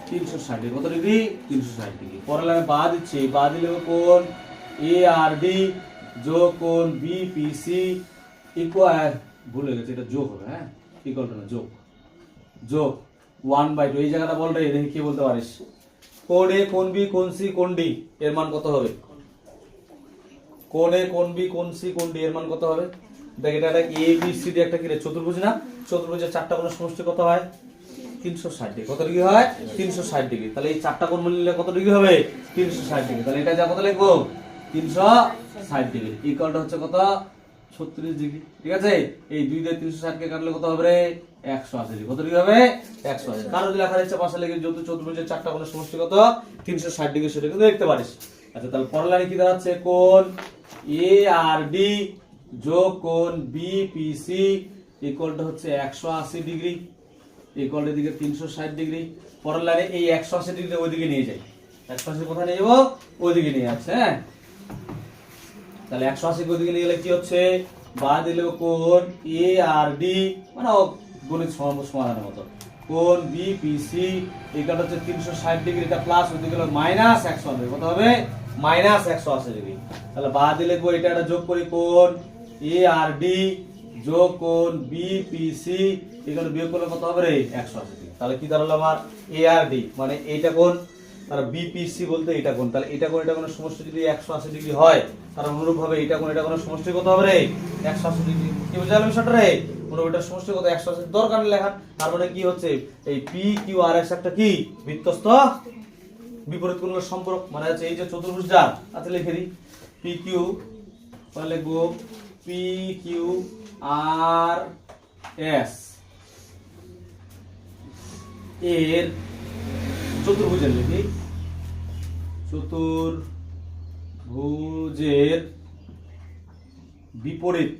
360 ডিগ্রি। কত ডিগ্রি? 360 ডিগ্রি। পরে আমি বা দিচ্ছি, বা দিলে কোণ এ আর ডি যোগ কোণ বিপিসি ইকুয়াল, ভুলে গেছে, এটা যোগ হবে, হ্যাঁ, ইকুয়াল টু না, যোগ যোগ 1/2, এই জায়গাটা বল রে, দেখি কি বলতে পারিস। কোণ এ, কোণ বি, কোণ সি, কোণ ডি এর মান কত হবে? কোণ এ, কোণ বি, কোণ সি, কোণ ডি এর মান কত হবে? দেখ, এটা একটা এ বি সি ডি একটা কি রে? চতুর্ভুজ না? চতুর্ভুজের চারটা কোণের সমষ্টি কত হয়? 360 ডিগ্রি। কত ডিগ্রি হয়? 360 ডিগ্রি। তাহলে এই চারটা কোণ মিললে কত ডিগ্রি হবে? 360 ডিগ্রি। তাহলে এটা যা কত লিখবো? 360 ডিগ্রি ইকুয়াল টু হচ্ছে কত? 36 ডিগ্রি। ঠিক আছে? এই 2 দিয়ে 360 কে কাটলে কত হবে রে? 180 ডিগ্রি। কত ডিগ্রি হবে? 180। কারো যদি লেখার ইচ্ছা পাশে লিখে, যত চতুর্ভুজের চারটা কোণের সমষ্টি কত? 360 ডিগ্রি, সেটা কিন্তু দেখতে পারিস। আচ্ছা, তাহলে পরের লাইনে কি দাঁড়াচ্ছে? কোণ এ আর ডি যোগ কোণ বিপিসি ইকুয়াল টু হচ্ছে 180 ডিগ্রি ইকুয়াল টু দিকে 360 ডিগ্রি। পরের লাইনে এই 180 ডিগ্রি ওইদিকে নিয়ে যাই। 180 কোথায় নিয়ে যাবো? ওইদিকে নিয়ে যাচ্ছে। হ্যাঁ, তাহলে 180 ওইদিকে নিয়ে গেলে কি হচ্ছে? বা দিলে কোণ এ আর ডি মানে গণিত সমাধানের মতো, কোণ বিপিসি ইকুয়াল হচ্ছে 360 ডিগ্রি, এটা প্লাস ওইদিকে গেল মাইনাস 180। কত হবে? Minus 180 degree. তাহলে বা দিলে এটা একটা যোগ করি, কোণ এ আর ডি যোগ কোণ বিপিসি এখানে বিয়োগ করলে কত হবে রে? 180 ডিগ্রি। তাহলে কি দাঁড়ালো আমার? এ আর ডি মানে এইটা কোণ, তার বিপিসি বলতে এটা কোণ। তাহলে এটা কোণ এটা কোণের সমষ্টি যদি 180 ডিগ্রি হয়, তার অনুরূপ ভাবে এটা কোণ এটা কোণের সমষ্টি কত হবে রে? 180 ডিগ্রি। কি বুঝালাম বিষয়টা রে? অনুরূপ এটার সমষ্টি কত? 180 দরকার নেই লেখার। তার মানে কি হচ্ছে? এই পি কিউ আর এস একটা কি বৃত্তস্থ বিপরীত কোণের সম্পর্ক, মানে হচ্ছে এই যে চতুর্ভুজ যার আচ্ছা লিখে দিই, পি কিউ, তাহলে লিখবো পি কিউ আর এস এর চতুর্ভুজের লিখি, চতুর্ভুজের বিপরীত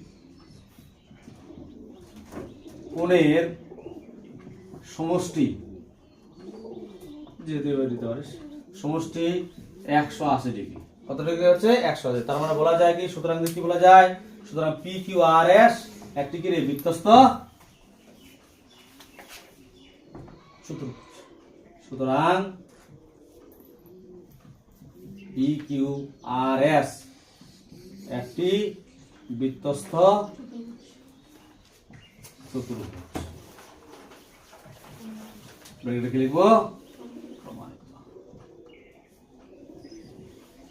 কোণের সমষ্টি, যেহেতু এবার দিতে পারিস, সমষ্টি 180 ডিগ্রি। কত ডিগ্রি হচ্ছে? 180। তার মানে বলা যায় কি? সুতরাং কি বলা যায়? সুতরাং পি কিউ আর এস একটি কি রে? বৃত্তস্থ চতুর্ভুজ। সুতরাং পি কিউ আর এস একটি বৃত্তস্থ চতুর্ভুজ। ব্র্যাকেটে কি লিখবো? প্রমাণিত।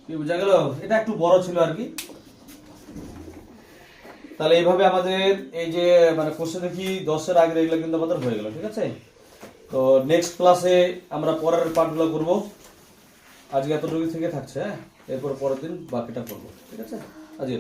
কি বুঝা গেল? এটা একটু বড় ছিল আর কি। তাহলে এইভাবে আমাদের এই যে মানে কোশ্চেন দেখি 10-এর আগের এগুলো কিন্তু আমাদের হয়ে গেল, ঠিক আছে? তো নেক্সট ক্লাসে আমরা পরের পার্টগুলো করব। আজকে এতটুকু থেকে থাকছে, হ্যাঁ, এরপর পরের দিন বাকিটা করবো, ঠিক আছে? আজকে